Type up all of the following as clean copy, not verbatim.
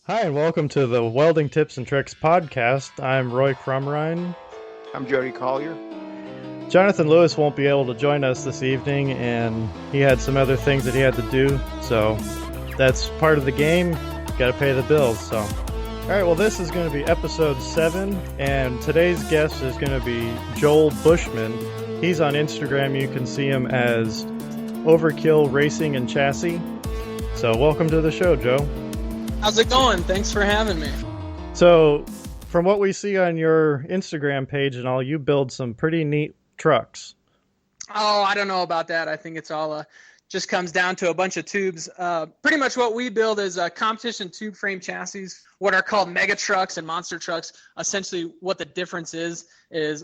Hi, and welcome to the Welding Tips and Tricks podcast. I'm Roy Crumrine. I'm Jody Collier. Jonathan Lewis won't be able to join us this evening, and he had some other things that he had to do, so that's part of the game. Got to pay the bills, so. All right, well, this is going to be episode 7, and today's guest is going to be Joel Bushman. He's on Instagram. You can see him as Overkill Racing and Chassis. So welcome to the show, Joe. How's it going? Thanks for having me. So, from what we see on your Instagram page and all, you build some pretty neat trucks. Oh, I don't know about that. I think it's all just comes down to a bunch of tubes. Pretty much what we build is competition tube frame chassis, what are called mega trucks and monster trucks. Essentially, what the difference is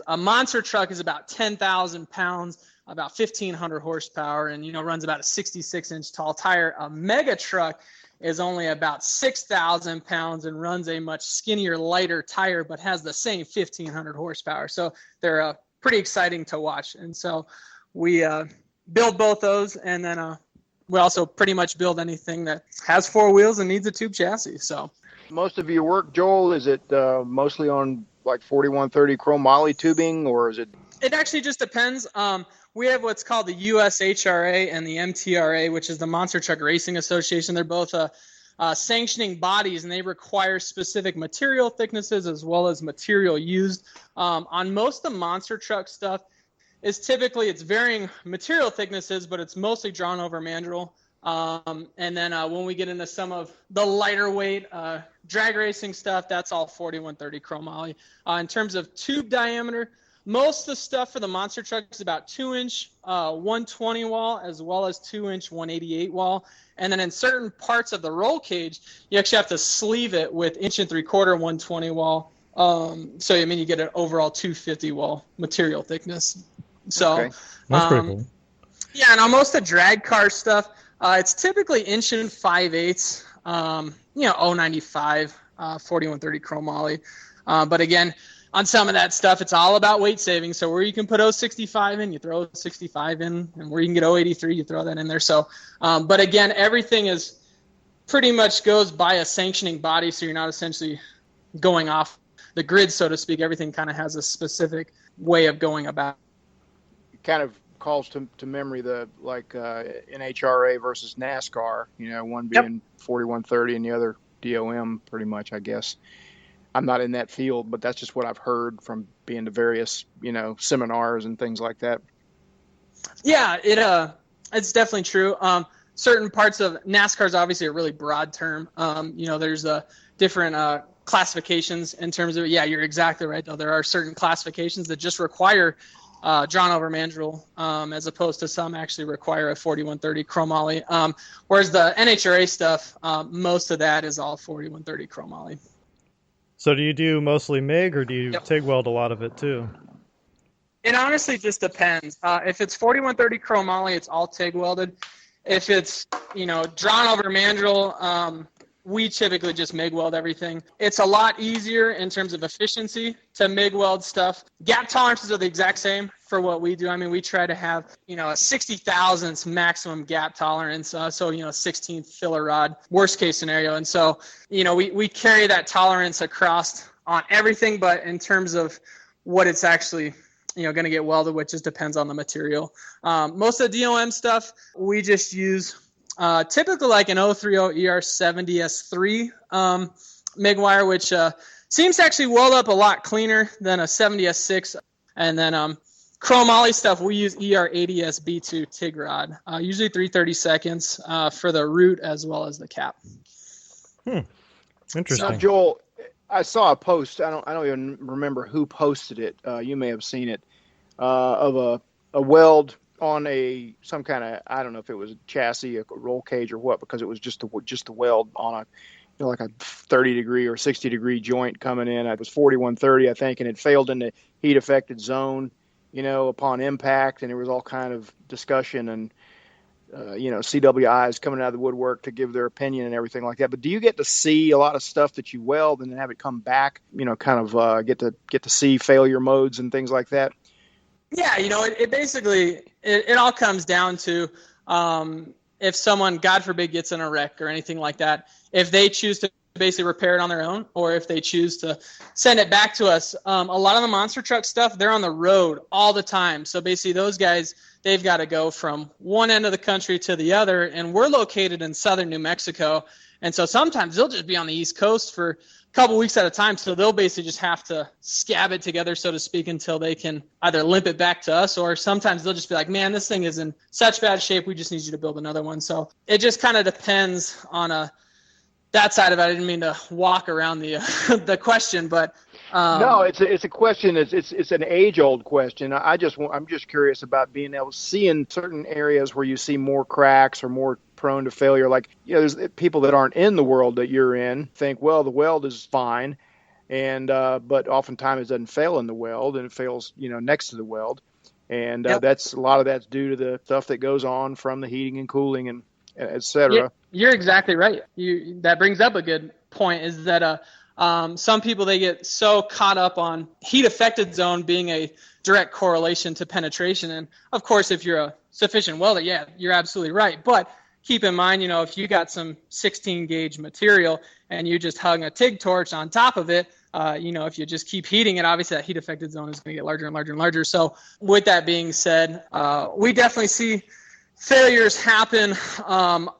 a monster truck is about 10,000 pounds, about 1,500 horsepower, and runs about a 66-inch tall tire. A mega truck is only about 6,000 pounds and runs a much skinnier, lighter tire, but has the same 1,500 horsepower. So they're pretty exciting to watch. And so we build both those, and then we also pretty much build anything that has 4 wheels and needs a tube chassis. So most of your work, Joel, is it mostly on like 4130 chromoly tubing, or is it? It actually just depends. We have what's called the USHRA and the MTRA, which is the Monster Truck Racing Association. They're both sanctioning bodies, and they require specific material thicknesses as well as material used. On most of the monster truck stuff, it's varying material thicknesses, but it's mostly drawn over mandrel. And then when we get into some of the lighter weight drag racing stuff, that's all 4130 chromoly. In terms of tube diameter, most of the stuff for the monster truck is about 2-inch 120 wall as well as 2-inch 188 wall. And then in certain parts of the roll cage, you actually have to sleeve it with 1 3/4 120 wall. So you get an overall 250 wall material thickness. So Okay. That's pretty cool. Yeah, and on most of the drag car stuff, it's typically 1 5/8, 095, 4130 chromoly. But again, on some of that stuff, it's all about weight saving. So where you can put 065 in, you throw 65 in, and where you can get 083, you throw that in there. So, but again, everything is pretty much goes by a sanctioning body, so you're not essentially going off the grid, so to speak. Everything kind of has a specific way of going about. It kind of calls to memory the NHRA versus NASCAR. One being 4130 and the other DOM, pretty much, I guess. I'm not in that field, but that's just what I've heard from being to various, seminars and things like that. Yeah, it's definitely true. Certain parts of NASCAR is obviously a really broad term. There's different classifications in terms of, yeah, you're exactly right, though. There are certain classifications that just require drawn over mandrel, as opposed to some actually require a 4130 chromoly. Whereas the NHRA stuff, most of that is all 4130 chromoly. So do you do mostly MIG, or do you TIG weld a lot of it too? It honestly just depends. If it's 4130 chromoly, it's all TIG welded. If it's, drawn over mandrel, we typically just MIG weld everything. It's a lot easier in terms of efficiency to MIG weld stuff. Gap tolerances are the exact same for what we do. I mean, we try to have, a 60 thousandths maximum gap tolerance. So, 16th filler rod, worst case scenario. And so, we carry that tolerance across on everything, but in terms of what it's actually, going to get welded, which just depends on the material. Most of the DOM stuff, we just use typically like an 030 ER70S3 MIG wire, which seems to actually weld up a lot cleaner than a 70S6. And then chromoly stuff, we use ER80SB2 TIG rod, usually 3/32 for the root as well as the cap. Interesting. So, Joel, I saw a post. I don't even remember who posted it. You may have seen it, of a weld on some kind of, I don't know if it was a chassis, a roll cage, or what, because it was just a weld on like a 30-degree or 60-degree joint coming in. It was 4130, I think, and it failed in the heat affected zone, upon impact, and there was all kind of discussion and CWIs coming out of the woodwork to give their opinion and everything like that. But do you get to see a lot of stuff that you weld and then have it come back, get to see failure modes and things like that? Yeah, it basically, it all comes down to if someone, God forbid, gets in a wreck or anything like that, if they choose to basically repair it on their own, or if they choose to send it back to us. A lot of the monster truck stuff, they're on the road all the time. So basically those guys, they've got to go from one end of the country to the other, and we're located in southern New Mexico. And so sometimes they'll just be on the East Coast for a couple weeks at a time. So they'll basically just have to scab it together, so to speak, until they can either limp it back to us, or sometimes they'll just be like, man, this thing is in such bad shape, we just need you to build another one. So it just kind of depends on that side of it. I didn't mean to walk around the the question, but no, it's a question. It's an age-old question. I'm just curious about being able to see in certain areas where you see more cracks or more prone to failure. Like, there's people that aren't in the world that you're in think, well, the weld is fine, and but oftentimes it doesn't fail in the weld, and it fails next to the weld, and that's a lot of that's due to the stuff that goes on from the heating and cooling and et cetera. Yeah, you're exactly right. That brings up a good point, is that some people, they get so caught up on heat affected zone being a direct correlation to penetration. And of course, if you're a sufficient welder, yeah, you're absolutely right. But keep in mind, if you got some 16 gauge material and you just hung a TIG torch on top of it, if you just keep heating it, obviously that heat affected zone is going to get larger and larger and larger. So with that being said, we definitely see failures happen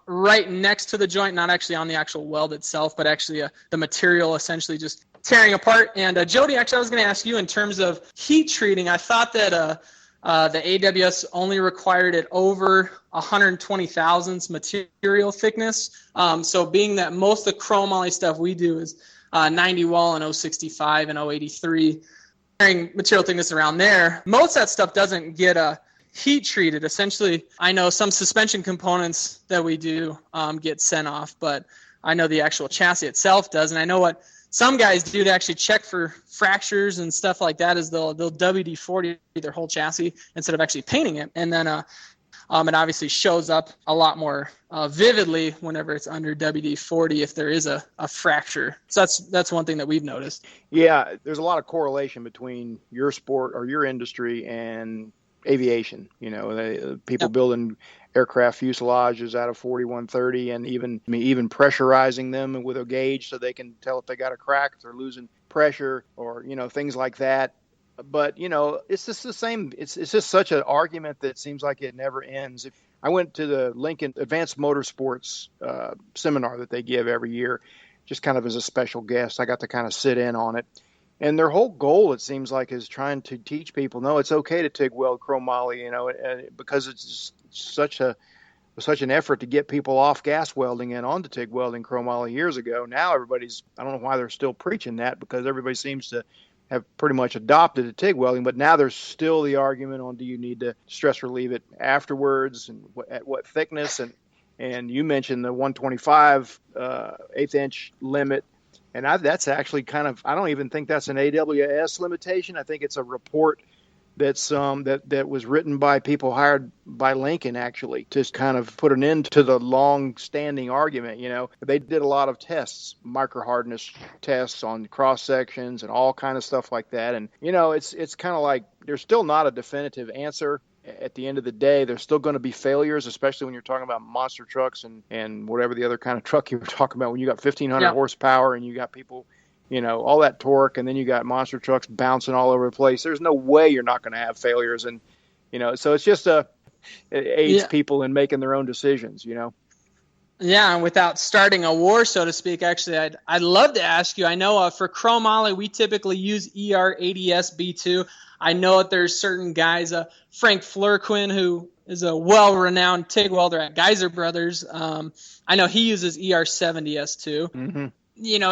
right next to the joint, not actually on the actual weld itself, but actually the material essentially just tearing apart. And Jody, actually, I was going to ask you in terms of heat treating. I thought that the AWS only required it over 120 thousandths material thickness. So being that most of the chromoly stuff we do is 90 wall and 065 and 083, carrying material thickness around there, most of that stuff doesn't get heat treated. Essentially, I know some suspension components that we do get sent off, but I know the actual chassis itself does. And I know what some guys do to actually check for fractures and stuff like that is they'll WD-40 their whole chassis instead of actually painting it. And then it obviously shows up a lot more vividly whenever it's under WD-40 if there is a fracture. So that's one thing that we've noticed. Yeah, there's a lot of correlation between your sport or your industry and aviation. People building aircraft fuselages out of 4130 and even pressurizing them with a gauge so they can tell if they got a crack, if they're losing pressure, or things like that. But it's just the same. It's just such an argument that seems like it never ends. I went to the Lincoln Advanced Motorsports seminar that they give every year, just kind of as a special guest. I got to kind of sit in on it. And their whole goal, it seems like, is trying to teach people, no, it's okay to TIG weld chromoly, because it's such an effort to get people off gas welding and onto TIG welding chromoly years ago. Now I don't know why they're still preaching that, because everybody seems to have pretty much adopted the TIG welding, but now there's still the argument on, do you need to stress relieve it afterwards, and at what thickness, and you mentioned the 125 eighth inch limit. And that's actually I don't even think that's an AWS limitation. I think it's a report that's that was written by people hired by Lincoln, actually, to kind of put an end to the long-standing argument. They did a lot of tests, micro-hardness tests on cross sections and all kind of stuff like that. And it's kind of like there's still not a definitive answer. At the end of the day, there's still going to be failures, especially when you're talking about monster trucks and whatever the other kind of truck you were talking about. When you got 1,500 horsepower and you got people, all that torque, and then you got monster trucks bouncing all over the place. There's no way you're not going to have failures. And, so it's just it aids people in making their own decisions, Yeah, and without starting a war, so to speak, actually, I'd love to ask you. I know for chromoly, we typically use ER80S B2. I know that there's certain guys, Frank Flurquin, who is a well-renowned TIG welder at Geyser Brothers. I know he uses ER70S2. Mm-hmm.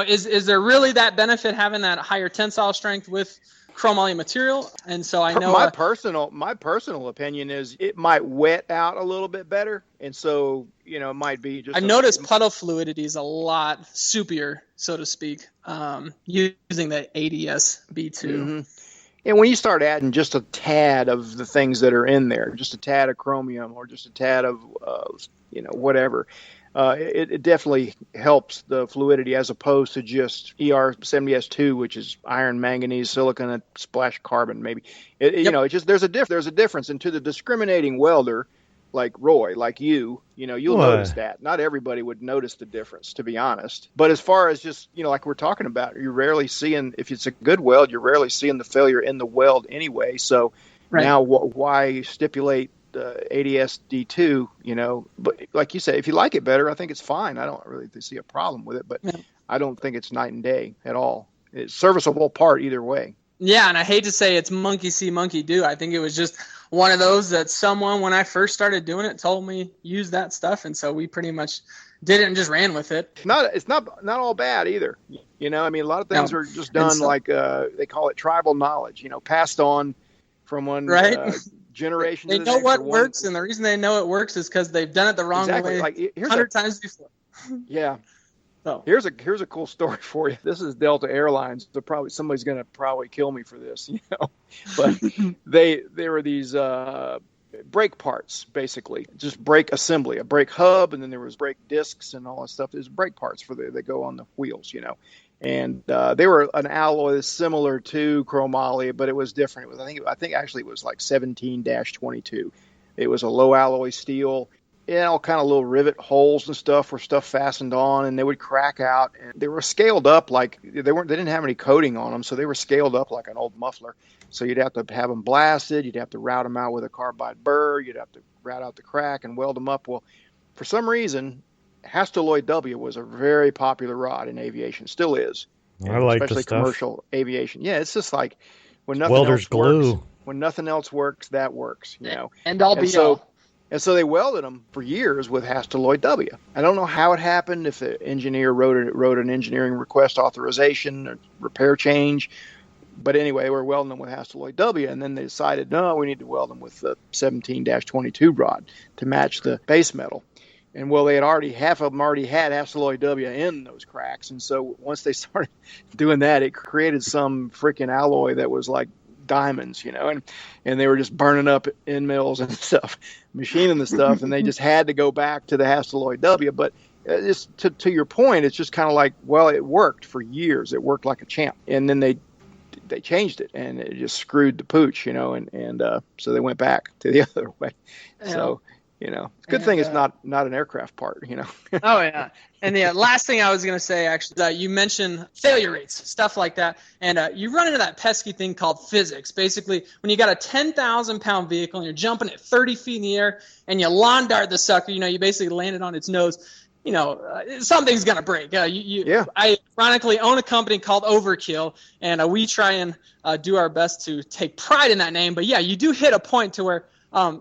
Is there really that benefit having that higher tensile strength with chromoly material? And so I know my personal opinion is it might wet out a little bit better, and so it might be just. I've noticed puddle fluidity is a lot soupier, so to speak, using the ADS B2. Mm-hmm. And when you start adding just a tad of the things that are in there, just a tad of chromium or just a tad of whatever. It definitely helps the fluidity as opposed to just ER70S2, which is iron, manganese, silicon, and splash carbon. Maybe it's just there's a difference. And to the discriminating welder, like Roy, like you'll What? notice that. Not everybody would notice the difference, to be honest. But as far as just, like we're talking about, you're rarely seeing, if it's a good weld, you're rarely seeing the failure in the weld anyway. So Right. now why stipulate ADS D2, but like you say, if you like it better, I think it's fine. I don't really see a problem with it, but Yeah. I don't think it's night and day at all. It's serviceable part either way. Yeah, and I hate to say it's monkey see, monkey do. I think it was just one of those that someone, when I first started doing it, told me use that stuff, and so we pretty much did it and just ran with it. It's not all bad either. I mean, a lot of things are just done like they call it tribal knowledge. Passed on from one Right. generation. They to the know next, what or works, and the reason they know it works is because they've done it the wrong exactly. way Like here's 100 times before. Yeah. So Here's a cool story for you. This is Delta Airlines. So probably somebody's gonna kill me for this, But they were these brake parts, basically, just brake assembly, a brake hub, and then there was brake discs and all that stuff. There's brake parts that go on the wheels, And they were an alloy similar to chromoly, but it was different. It was I think actually it was like 17-22. It was a low alloy steel. All kind of little rivet holes and stuff where stuff fastened on, and they would crack out. And they were scaled up like they didn't have any coating on them, so they were scaled up like an old muffler. So you'd have to have them blasted. You'd have to route them out with a carbide burr. You'd have to route out the crack and weld them up. Well, for some reason, Hastelloy W was a very popular rod in aviation. Still is. I like the especially stuff. Commercial aviation. Yeah, it's just like when nothing Welder's else glue. works. When nothing else works, that works. And I'll be And so they welded them for years with Hastelloy W. I don't know how it happened, if the engineer wrote an engineering request authorization or repair change. But anyway, we're welding them with Hastelloy W. And then they decided, no, we need to weld them with the 17-22 rod to match the base metal. And well, half of them already had Hastelloy W in those cracks. And so once they started doing that, it created some freaking alloy that was like diamonds, and they were just burning up end mills and stuff, machining the stuff, and they just had to go back to the Hastelloy W. But just to your point, it's just kind of like, well, it worked for years. It worked like a champ, and then they changed it, and it just screwed the pooch, and so they went back to the other way. Yeah. So it's a good thing it's not an aircraft part, Oh, yeah. And the last thing I was going to say, actually, you mentioned failure rates, stuff like that. And you run into that pesky thing called physics. Basically, when you got a 10,000-pound vehicle and you're jumping at 30 feet in the air and you lawn dart the sucker, you basically land it on its nose, something's going to break. Yeah. I ironically own a company called Overkill, and we try and do our best to take pride in that name. But, yeah, you do hit a point to where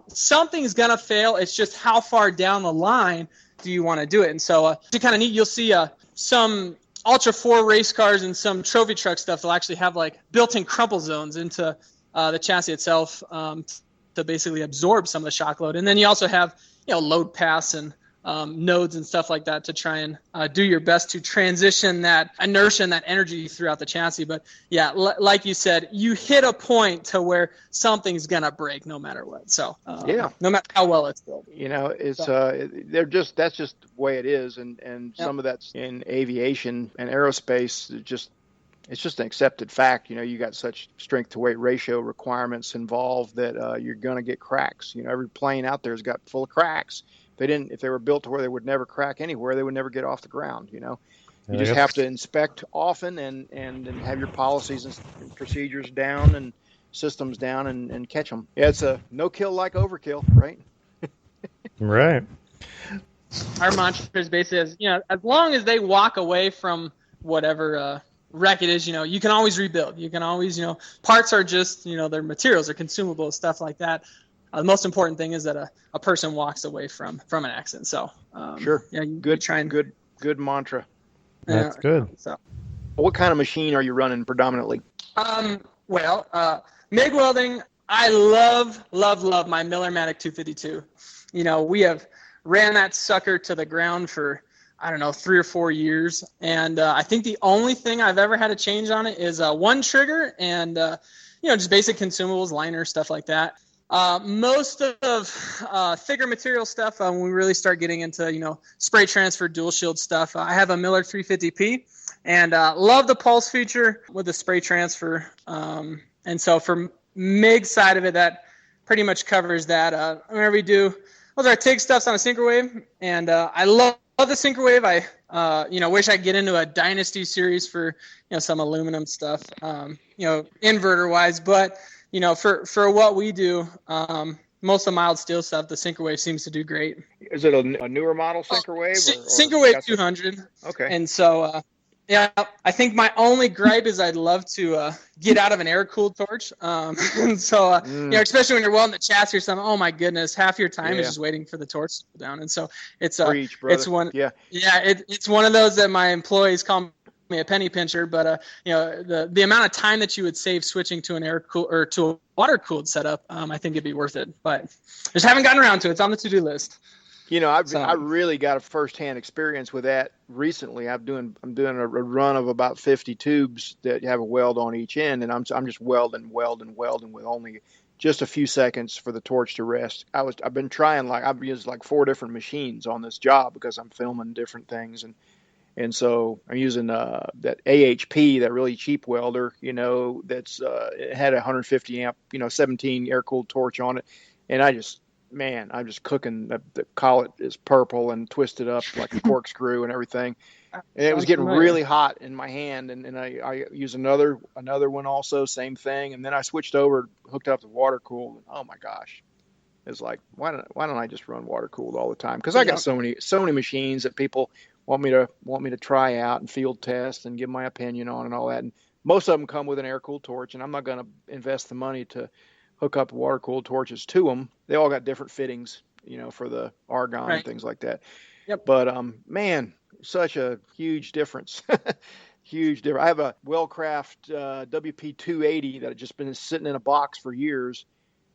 something's going to fail. It's just how far down the line do you want to do it. And so it's kind of neat. You'll see some Ultra 4 race cars and some trophy truck stuff. They'll actually have like built-in crumple zones into the chassis itself to basically absorb some of the shock load. And then you also have load paths and nodes and stuff like that to try and do your best to transition that inertia and that energy throughout the chassis. But yeah, like you said, you hit a point to where something's gonna break no matter what. So no matter how well it's built. It's that's just the way it is, and some of that's in aviation and aerospace. It's just an accepted fact. You got such strength to weight ratio requirements involved that you're gonna get cracks. Every plane out there's got full of cracks. If they were built to where they would never crack anywhere, they would never get off the ground. You just have to inspect often and have your policies and procedures down and systems down and catch them. Yeah, it's a no kill like overkill, right? Right. Our mantra is basically, as long as they walk away from whatever wreck it is, you can always rebuild. You can always, parts are just, their materials are consumable, stuff like that. The most important thing is that a person walks away from an accident. So sure, yeah, good mantra. That's good. So, what kind of machine are you running predominantly? MIG welding. I love my Miller-Matic 252. We have ran that sucker to the ground for 3 or 4 years, and I think the only thing I've ever had to change on it is one trigger and just basic consumables, liners, stuff like that. Most of thicker material stuff, when we really start getting into, spray transfer, dual shield stuff, I have a Miller 350P and love the pulse feature with the spray transfer. And so for MIG side of it, that pretty much covers that. Whenever we do a those are TIG stuffs on a sinker wave, and I love the sinker wave. I wish I could get into a Dynasty series for some aluminum stuff, inverter wise, but for what we do, most of the mild steel stuff, the sinker wave seems to do great. Is it a newer model sinker wave? Sinker wave 200. Okay. And so, I think my only gripe is I'd love to get out of an air-cooled torch. And so, especially when you're welding the chassis or something, oh my goodness, half your time is just waiting for the torch to cool down. And so it's it's one, it's one of those that my employees call me a penny pincher, but the amount of time that you would save switching to an or to a water-cooled setup, I think it'd be worth it. But just haven't gotten around to it. It's on the to-do list. I really got a firsthand experience with that recently. I'm doing a run of about 50 tubes that have a weld on each end, and I'm just welding with only just a few seconds for the torch to rest. I've been trying, I've used 4 different machines on this job because I'm filming different things, and so I'm using that AHP, that really cheap welder, that's it had a 150 amp, 17 air cooled torch on it, and I'm just cooking. The collet is purple and twisted up like a corkscrew and everything. And it was getting really hot in my hand. And I used another one also, same thing. And then I switched over, hooked up the water cooled. Oh my gosh. It's like, why don't I just run water cooled all the time? Because I got so many machines that people want me to try out and field test and give my opinion on and all that. And most of them come with an air cooled torch, and I'm not going to invest the money to hook up water cooled torches to them. They all got different fittings, for the argon and things like that. Yep. But man, such a huge difference. Huge difference. I have a Wellcraft WP280 that had just been sitting in a box for years,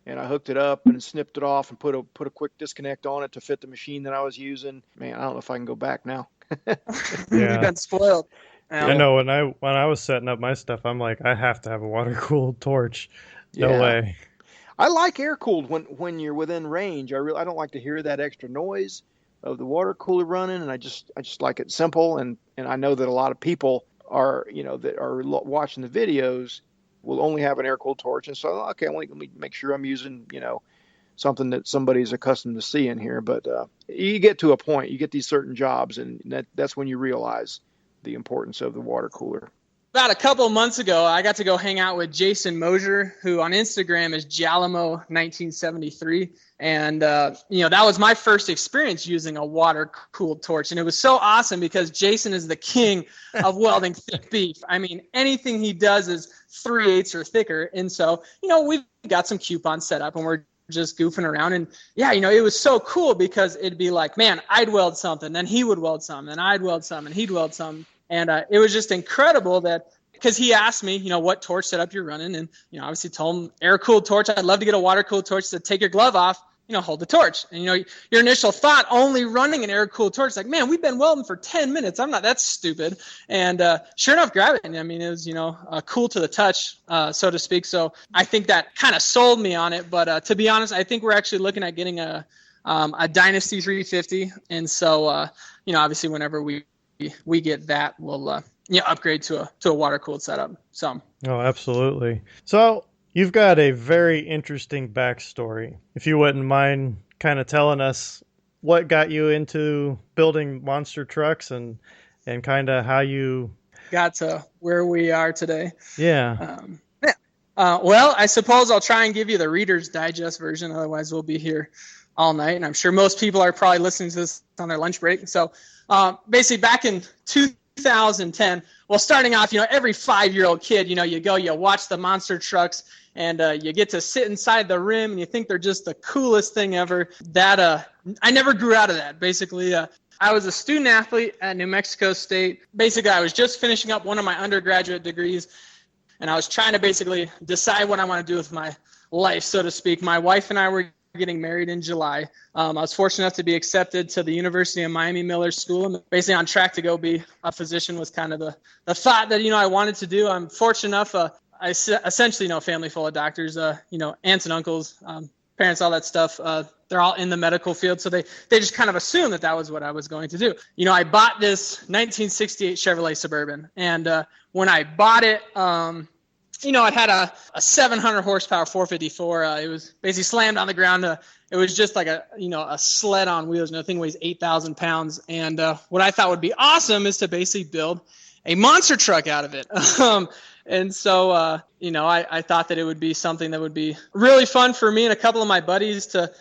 and I hooked it up and snipped it off and put a quick disconnect on it to fit the machine that I was using. Man, I don't know if I can go back now. You've been spoiled. I know when I was setting up my stuff, I'm like, I have to have a water cooled torch. No way. I like air cooled when you're within range. I don't like to hear that extra noise of the water cooler running, and I just like it simple. And I know that a lot of people are that are watching the videos will only have an air cooled torch, and so okay, let me make sure I'm using something that somebody's accustomed to seeing here. But you get to a point, you get these certain jobs, and that's when you realize the importance of the water cooler. About a couple of months ago, I got to go hang out with Jason Mosier, who on Instagram is Jalamo1973. And, that was my first experience using a water-cooled torch. And it was so awesome because Jason is the king of welding thick beef. I mean, anything he does is 3/8 or thicker. And so, we've got some coupons set up and we're just goofing around. And it was so cool because it'd be like, man, I'd weld something, then he would weld something, then I'd weld something, and he'd weld something. And it was just incredible that because he asked me, what torch setup you're running. And, obviously told him air-cooled torch. I'd love to get a water-cooled torch to take your glove off, hold the torch. And, your initial thought only running an air-cooled torch, like, man, we've been welding for 10 minutes. That's stupid. And sure enough, gravity, it was, cool to the touch, so to speak. So I think that kind of sold me on it. But to be honest, I think we're actually looking at getting a Dynasty 350. And so, obviously whenever we get that, we'll upgrade to a water cooled setup. So. Oh, absolutely. So you've got a very interesting backstory. If you wouldn't mind kind of telling us what got you into building monster trucks and kind of how you got to where we are today. Yeah. Well, I suppose I'll try and give you the Reader's Digest version. Otherwise, we'll be here all night. And I'm sure most people are probably listening to this on their lunch break. So basically back in 2010, well, starting off, every 5-year-old kid, you watch the monster trucks and you get to sit inside the rim and you think they're just the coolest thing ever. That I never grew out of that. Basically, I was a student athlete at New Mexico State. Basically, I was just finishing up one of my undergraduate degrees, and I was trying to basically decide what I want to do with my life, so to speak. My wife and I were getting married in July. I was fortunate enough to be accepted to the University of Miami Miller School, and basically on track to go be a physician was kind of the thought that, I wanted to do. I'm fortunate enough, I essentially know a family full of doctors, aunts and uncles, parents, all that stuff. They're all in the medical field, so they just kind of assumed that was what I was going to do. I bought this 1968 Chevrolet Suburban, and when I bought it, it had a 700 horsepower 454. It was basically slammed on the ground. It was just like a sled on wheels. The thing weighs 8,000 pounds. And what I thought would be awesome is to basically build a monster truck out of it. And so, I thought that it would be something that would be really fun for me and a couple of my buddies to,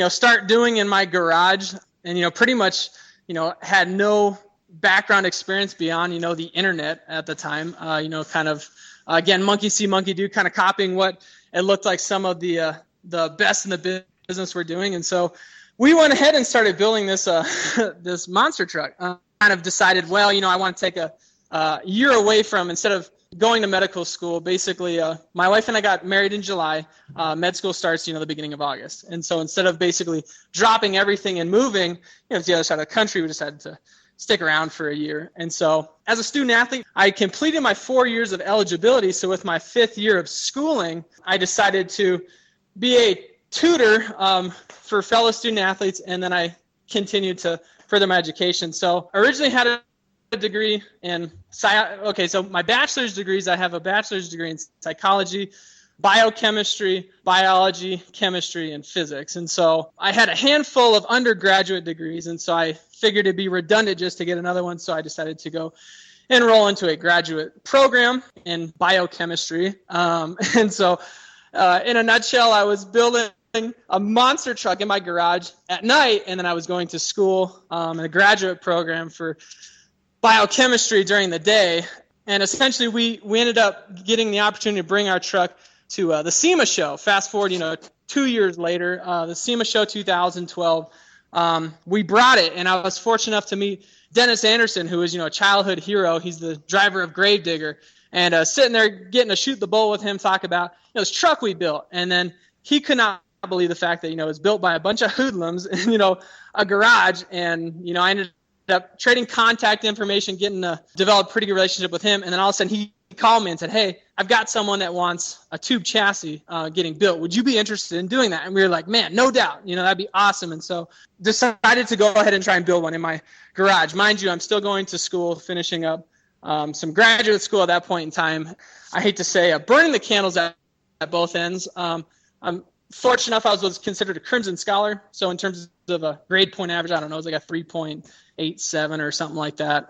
start doing in my garage. And, pretty much, had no background experience beyond, the internet at the time, kind of, again, monkey see, monkey do, kind of copying what it looked like some of the best in the business were doing. And so we went ahead and started building this this monster truck. Kind of decided, well, I want to take a year away from, instead of going to medical school. Basically, my wife and I got married in July. Med school starts, the beginning of August. And so instead of basically dropping everything and moving, to the other side of the country, we decided to stick around for a year. And so as a student athlete, I completed my 4 years of eligibility. So with my 5th year of schooling, I decided to be a tutor for fellow student athletes. And then I continued to further my education. So originally had a degree in so my bachelor's degrees, I have a bachelor's degree in psychology, biochemistry, biology, chemistry, and physics. And so I had a handful of undergraduate degrees, and so I figured it'd be redundant just to get another one. So I decided to go enroll into a graduate program in biochemistry. And so in a nutshell, I was building a monster truck in my garage at night, and then I was going to school in a graduate program for biochemistry during the day. And essentially we ended up getting the opportunity to bring our truck to the SEMA show. Fast forward, 2 years later, the SEMA show 2012, we brought it, and I was fortunate enough to meet Dennis Anderson, who is, a childhood hero. He's the driver of Gravedigger, and sitting there getting to shoot the bull with him, talk about this truck we built. And then he could not believe the fact that, it was built by a bunch of hoodlums in, a garage. And, I ended up trading contact information, getting to develop a pretty good relationship with him. And then all of a sudden he called me and said, "Hey, I've got someone that wants a tube chassis getting built. Would you be interested in doing that?" And we were like, "Man, no doubt, that'd be awesome." And so decided to go ahead and try and build one in my garage. Mind you, I'm still going to school, finishing up some graduate school at that point in time. I hate to say, burning the candles at both ends. I'm fortunate enough, I was considered a Crimson Scholar. So in terms of a grade point average, I don't know, it was like a 3.87 or something like that.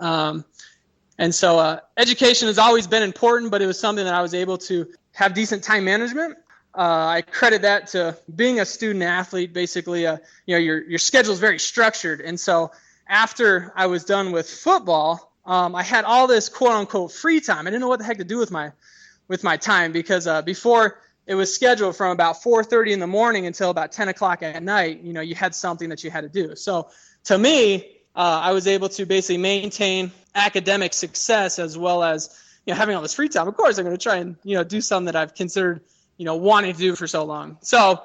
And so education has always been important, but it was something that I was able to have decent time management. I credit that to being a student athlete. Basically, your schedule is very structured. And so after I was done with football, I had all this quote unquote free time. I didn't know what the heck to do with my time, because before it was scheduled from about 4:30 in the morning until about 10 o'clock at night. You had something that you had to do. So to me, I was able to basically maintain academic success as well as, having all this free time. Of course, I'm going to try and, do something that I've considered, wanting to do for so long. So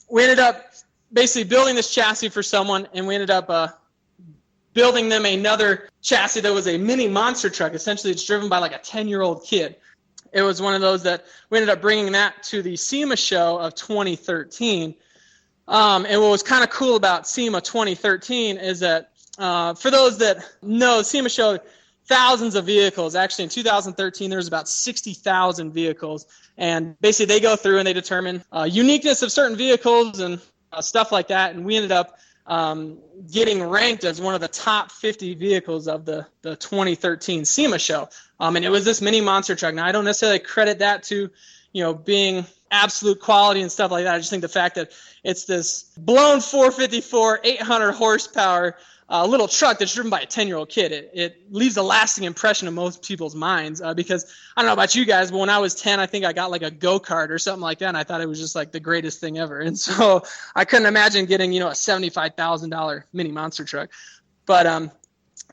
we ended up basically building this chassis for someone, and we ended up building them another chassis that was a mini monster truck. Essentially, it's driven by like a 10-year-old kid. It was one of those that we ended up bringing that to the SEMA show of 2013. And what was kind of cool about SEMA 2013 is that for those that know, SEMA showed thousands of vehicles. Actually, in 2013, there was about 60,000 vehicles. And basically, they go through and they determine uniqueness of certain vehicles and stuff like that. And we ended up getting ranked as one of the top 50 vehicles of the 2013 SEMA show. And it was this mini monster truck. Now, I don't necessarily credit that to, being absolute quality and stuff like that. I just think the fact that it's this blown 454, 800 horsepower little truck that's driven by a 10-year-old kid, it leaves a lasting impression in most people's minds, because I don't know about you guys, but when I was 10, I think I got like a go-kart or something like that, and I thought it was just like the greatest thing ever. And so I couldn't imagine getting, a $75,000 mini monster truck. But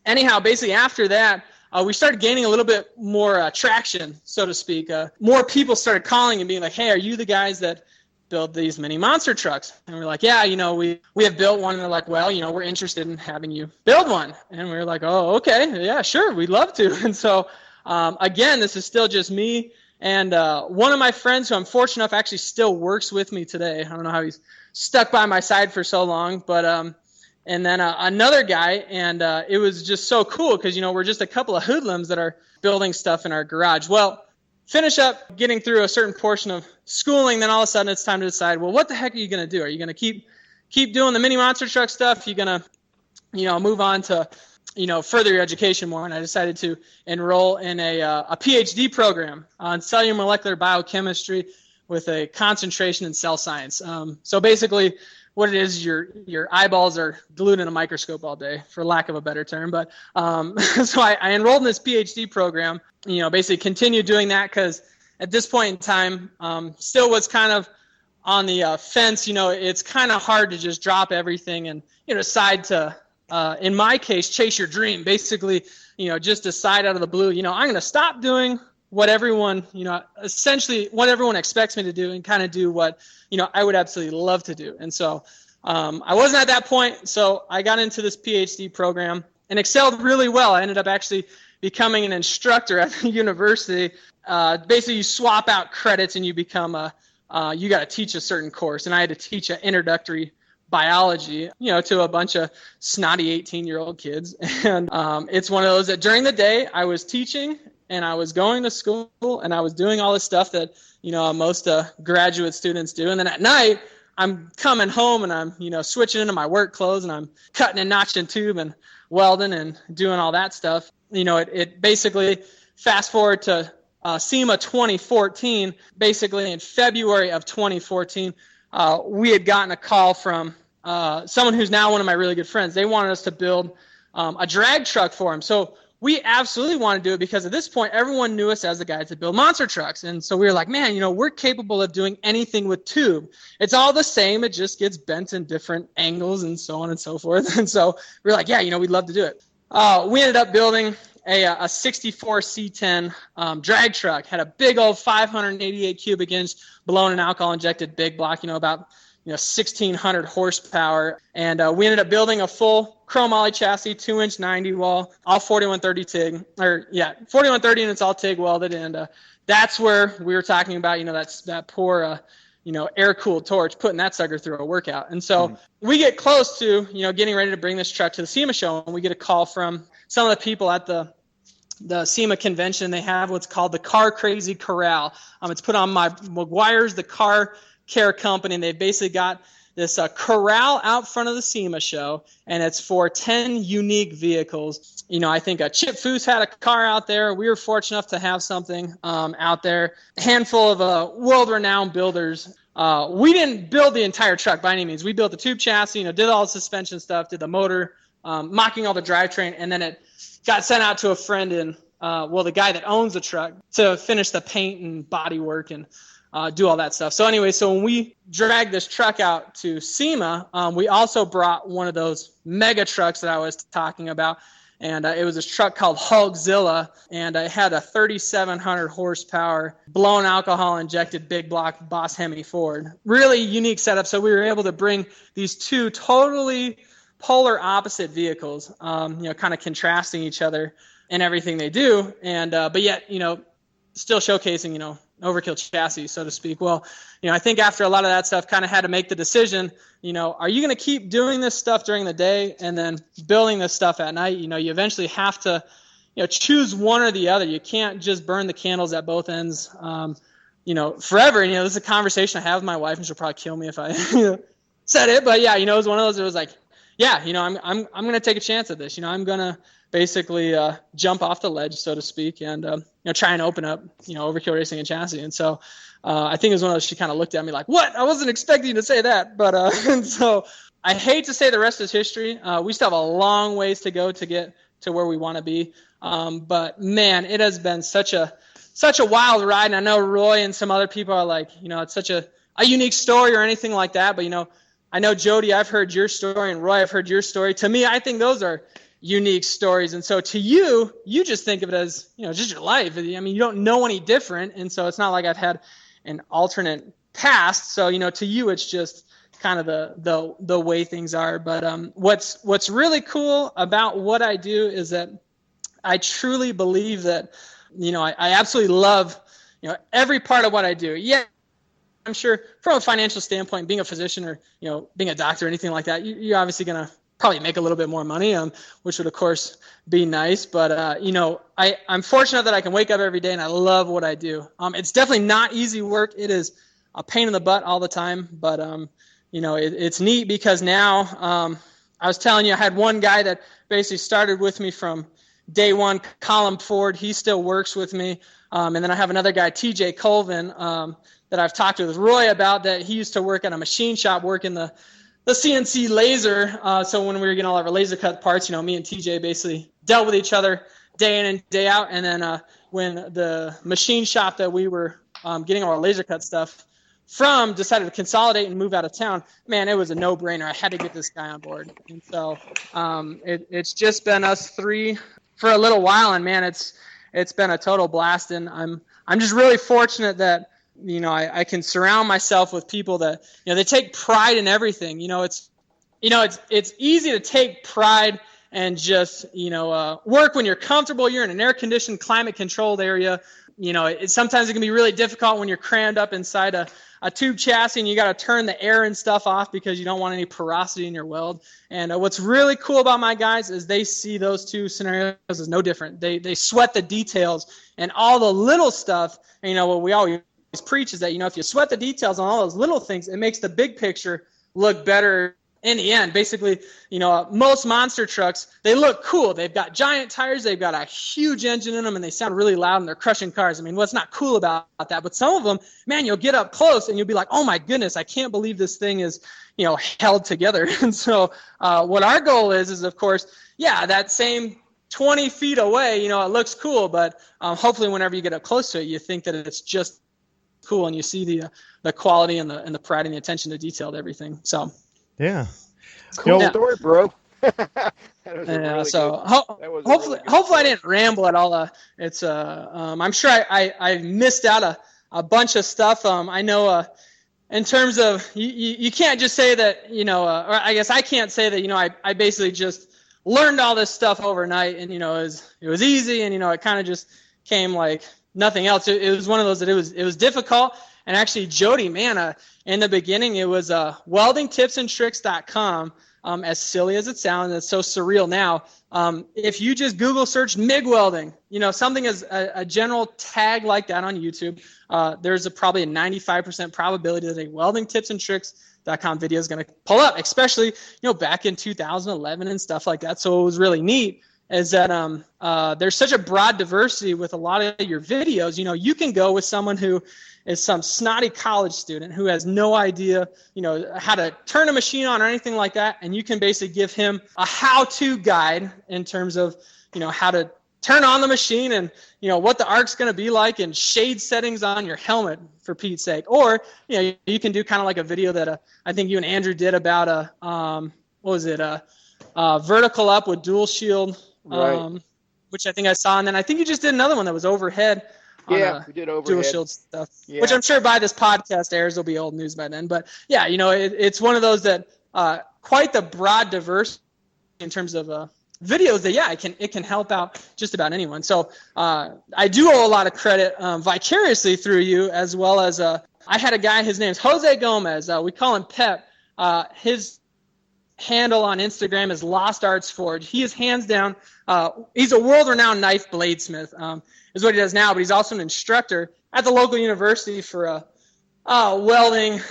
anyhow, basically after that, we started gaining a little bit more traction, so to speak. More people started calling and being like, "Hey, are you the guys that build these mini monster trucks?" And we're like, "Yeah, we have built one." And they're like, "Well, we're interested in having you build one." And we're like, "Oh, okay. Yeah, sure. We'd love to." And so, again, this is still just me and one of my friends who I'm fortunate enough actually still works with me today. I don't know how he's stuck by my side for so long, but and then another guy, and it was just so cool because, we're just a couple of hoodlums that are building stuff in our garage. Well, finish up getting through a certain portion of schooling, then all of a sudden it's time to decide, well, what the heck are you going to do? Are you going to keep doing the mini monster truck stuff? You're going to, move on to, further your education more. And I decided to enroll in a PhD program on cellular molecular biochemistry with a concentration in cell science. So basically what it is, your eyeballs are glued in a microscope all day, for lack of a better term. But so I enrolled in this PhD program, basically continued doing that because at this point in time, still was kind of on the fence. It's kind of hard to just drop everything and, decide to, in my case, chase your dream. Basically, just decide out of the blue, I'm going to stop doing what everyone, essentially what everyone expects me to do and kind of do what, I would absolutely love to do. And so I wasn't at that point. So I got into this PhD program and excelled really well. I ended up actually becoming an instructor at the university. Basically, you swap out credits and you become you got to teach a certain course. And I had to teach an introductory biology, to a bunch of snotty 18-year-old kids. And it's one of those that during the day I was teaching and I was going to school and I was doing all this stuff that, most graduate students do. And then at night I'm coming home and I'm, switching into my work clothes and I'm cutting and notching tube and welding and doing all that stuff. It basically fast forward to SEMA 2014, basically in February of 2014, we had gotten a call from someone who's now one of my really good friends. They wanted us to build a drag truck for him. So we absolutely wanted to do it because at this point, everyone knew us as the guys that build monster trucks. And so we were like, man, we're capable of doing anything with tube. It's all the same. It just gets bent in different angles and so on and so forth. And so we were like, yeah, we'd love to do it. We ended up building a 64 C10 drag truck. Had a big old 588 cubic inch blown and alcohol injected big block, about 1,600 horsepower. And we ended up building a full chromoly chassis, 2-inch 90 wall, all 4130 TIG, 4130, and it's all TIG welded. And that's where we were talking about, that poor, air-cooled torch, putting that sucker through a workout. And so we get close to, getting ready to bring this truck to the SEMA show, and we get a call from some of the people at the SEMA convention. They have what's called the Car Crazy Corral. It's put on by McGuire's, the car care company, and they've basically got this corral out front of the SEMA show, and it's for 10 unique vehicles. I think Chip Foose had a car out there. We were fortunate enough to have something out there. A handful of world-renowned builders. We didn't build the entire truck by any means. We built the tube chassis, did all the suspension stuff, did the motor, mocking all the drivetrain, and then it got sent out to a friend in, the guy that owns the truck to finish the paint and body work and do all that stuff. So anyway, when we dragged this truck out to SEMA, we also brought one of those mega trucks that I was talking about. And it was this truck called Hulkzilla, and it had a 3,700 horsepower blown alcohol injected big block Boss Hemi Ford. Really unique setup. So we were able to bring these two totally polar opposite vehicles, kind of contrasting each other in everything they do. And, but yet, still showcasing, overkill chassis, so to speak. Well, I think after a lot of that stuff, kind of had to make the decision, are you going to keep doing this stuff during the day and then building this stuff at night? You eventually have to, choose one or the other. You can't just burn the candles at both ends, forever. And, this is a conversation I have with my wife, and she'll probably kill me if I said it. But yeah, it was one of those, it was like, yeah, I'm going to take a chance at this. I'm going to basically jump off the ledge, so to speak, and try and open up Overkill Racing and Chassis. And so I think it was one of those, she kind of looked at me like, what? I wasn't expecting you to say that. But and so I hate to say the rest is history. We still have a long ways to go to get to where we want to be. But man, it has been such a wild ride. And I know Roy and some other people are like, it's such a unique story or anything like that. But I know Jody, I've heard your story, and Roy, I've heard your story. To me, I think those are unique stories. And so to you just think of it as, just your life. You don't know any different. And so it's not like I've had an alternate past. So, to you, it's just kind of the way things are. But what's really cool about what I do is that I truly believe that, I absolutely love, every part of what I do. Yeah. I'm sure from a financial standpoint, being a physician or, being a doctor or anything like that, you're obviously going to probably make a little bit more money, which would of course be nice. But I'm fortunate that I can wake up every day and I love what I do. It's definitely not easy work. It is a pain in the butt all the time, but it's neat because now I was telling you, I had one guy that basically started with me from day one, Colin Ford. He still works with me. And then I have another guy, TJ Colvin, that I've talked with Roy about, that he used to work at a machine shop working the CNC laser. So when we were getting all our laser cut parts, me and TJ basically dealt with each other day in and day out. And then when the machine shop that we were getting all our laser cut stuff from decided to consolidate and move out of town, man, it was a no-brainer. I had to get this guy on board. And so it's just been us three for a little while, and man, it's been a total blast. And I'm just really fortunate that I can surround myself with people that they take pride in everything. It's easy to take pride and just work when you're comfortable. You're in an air-conditioned, climate-controlled area. Sometimes it can be really difficult when you're crammed up inside a tube chassis and you got to turn the air and stuff off because you don't want any porosity in your weld. And what's really cool about my guys is they see those two scenarios as no different. They sweat the details and all the little stuff. And, what we always preach is that, if you sweat the details on all those little things, it makes the big picture look better in the end. Basically, most monster trucks, they look cool. They've got giant tires, they've got a huge engine in them, and they sound really loud, and they're crushing cars. I mean, what's not cool about that? But some of them, man, you'll get up close, and you'll be like, oh my goodness, I can't believe this thing is, held together. And so what our goal is of course, that same 20 feet away, it looks cool, but hopefully whenever you get up close to it, you think that it's just cool, and you see the quality and the pride and the attention to detail to everything. So yeah, cool story, bro. Hopefully I didn't ramble at all. It's I'm sure I missed out a bunch of stuff. I know in terms of you can't just say that or I guess I can't say that I basically just learned all this stuff overnight, and it was easy, and it kind of just came like nothing else. It was one of those that it was difficult. And actually, Jody, man, in the beginning, it was weldingtipsandtricks.com. As silly as it sounds, it's so surreal now. If you just Google search MIG welding, something as a general tag like that on YouTube, there's probably a 95% probability that a weldingtipsandtricks.com video is going to pull up, especially, back in 2011 and stuff like that. So it was really neat is that there's such a broad diversity with a lot of your videos. You can go with someone who is some snotty college student who has no idea, how to turn a machine on or anything like that. And you can basically give him a how-to guide in terms of, how to turn on the machine and, what the arc's going to be like and shade settings on your helmet, for Pete's sake. Or, you can do kind of like a video that I think you and Andrew did about vertical up with dual shield, right. Which I think I saw. And then I think you just did another one that was overhead. Yeah, we did overhead. Dual shield stuff, which I'm sure by this podcast airs will be old news by then. But yeah, it's one of those that quite the broad diversity in terms of videos that it can help out just about anyone. So I do owe a lot of credit vicariously through you, as well as I had a guy. His name's Jose Gomez. We call him Pep. His handle on Instagram is Lost Arts Forge. He is hands down. He's a world-renowned knife bladesmith. Is what he does now, but he's also an instructor at the local university for welding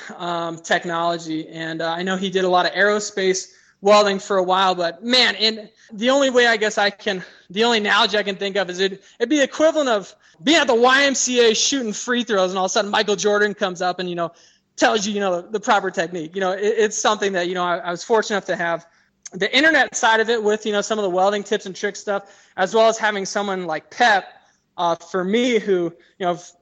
technology. And I know he did a lot of aerospace welding for a while, but man, and the only way the only analogy I can think of is it'd be the equivalent of being at the YMCA shooting free throws, and all of a sudden Michael Jordan comes up and, tells you, the proper technique. It's something that, I was fortunate enough to have the internet side of it with, some of the welding tips and tricks stuff, as well as having someone like Pep, for me, who,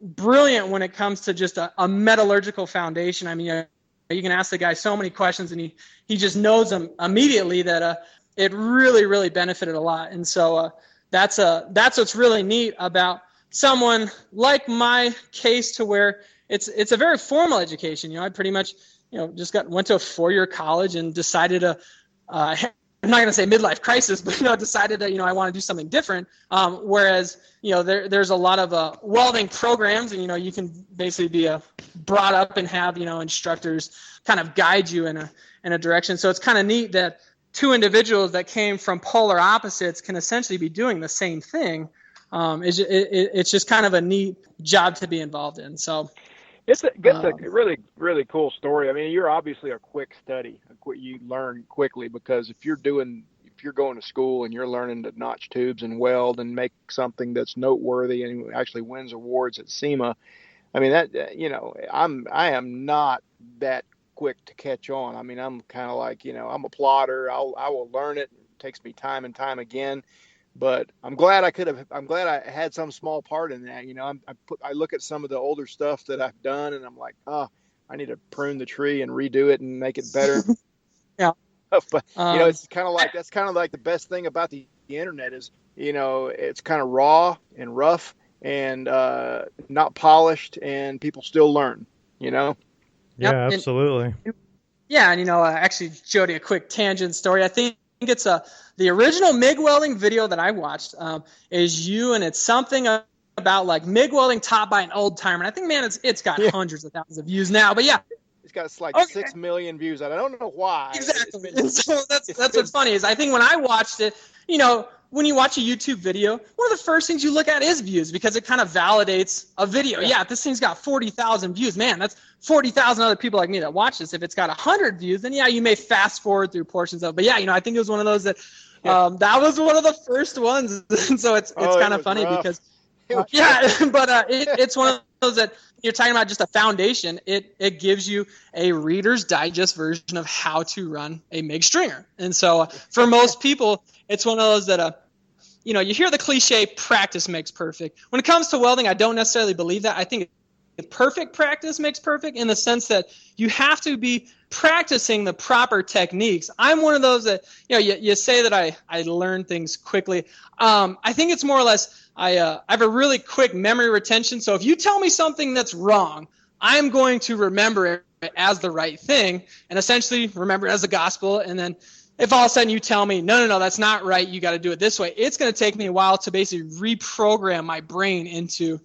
brilliant when it comes to just a metallurgical foundation. I mean, you can ask the guy so many questions and he just knows them immediately that it really, really benefited a lot. And so that's what's really neat about someone like my case, to where it's a very formal education. I pretty much, just went to a 4-year college and decided to, I'm not going to say midlife crisis, but, decided that, I want to do something different. Whereas, there's a lot of welding programs, and, you can basically be brought up and have, instructors kind of guide you in a direction. So it's kind of neat that two individuals that came from polar opposites can essentially be doing the same thing. It's just kind of a neat job to be involved in. So it's a really, really cool story. I mean, you're obviously a quick study. You learn quickly, because if you're going to school and you're learning to notch tubes and weld and make something that's noteworthy and actually wins awards at SEMA, I mean, I am not that quick to catch on. I mean, I'm kind of like, I'm a plodder. I will learn it. It takes me time and time again. But I'm glad I had some small part in that. I look at some of the older stuff that I've done, and I'm like, I need to prune the tree and redo it and make it better. Yeah. But it's kind of like the best thing about the internet is, it's kind of raw and rough and not polished, and people still learn. Yeah, Yep. absolutely. And actually, Jody, a quick tangent story. I think it's the original MIG welding video that I watched is you, and it's something about like MIG welding taught by an old timer. And I think, man, it's got hundreds of thousands of views now. But yeah, it's got like 6 million views. I don't know why. Exactly. So that's what's funny is I think when I watched it, when you watch a YouTube video, one of the first things you look at is views, because it kind of validates a video. Yeah, if this thing's got 40,000 views, man, that's 40,000 other people like me that watch this. If it's got 100 views, then yeah, you may fast forward through portions of it. But yeah, I think it was one of those that that was one of the first ones. And so it's kind of funny rough. Because it's one of those that you're talking about just a foundation. It gives you a Reader's Digest version of how to run a MIG stringer. And so for most people, it's one of those that you hear the cliche, practice makes perfect. When it comes to welding, I don't necessarily believe that. I think perfect practice makes perfect, in the sense that you have to be practicing the proper techniques. I'm one of those that, you say that I learn things quickly. I think it's more or less I have a really quick memory retention. So if you tell me something that's wrong, I'm going to remember it as the right thing, and essentially remember it as the gospel. And then if all of a sudden you tell me, no, that's not right, you got to do it this way, it's going to take me a while to basically reprogram my brain into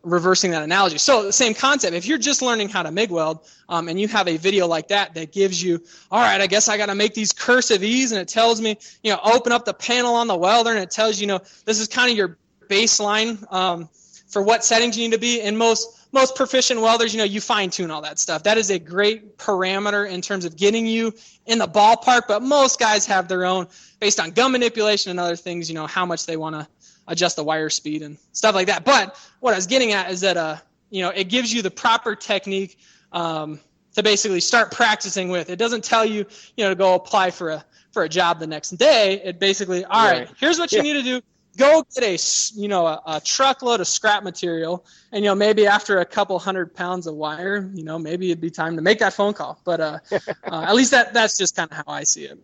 reversing that analogy. So the same concept, if you're just learning how to MIG weld and you have a video like that gives you, all right, I guess I got to make these cursive E's, and it tells me, open up the panel on the welder, and it tells you, this is kind of your baseline for what settings you need to be. And most proficient welders, you fine tune all that stuff. That is a great parameter in terms of getting you in the ballpark, but most guys have their own, based on gun manipulation and other things, how much they want to adjust the wire speed and stuff like that. But what I was getting at is that, it gives you the proper technique to basically start practicing with. It doesn't tell you, to go apply for a job the next day. It basically, all right, here's what you need to do. Go get a truckload of scrap material, and maybe after a couple 100 pounds of wire, maybe it'd be time to make that phone call. But at least that's just kind of how I see it.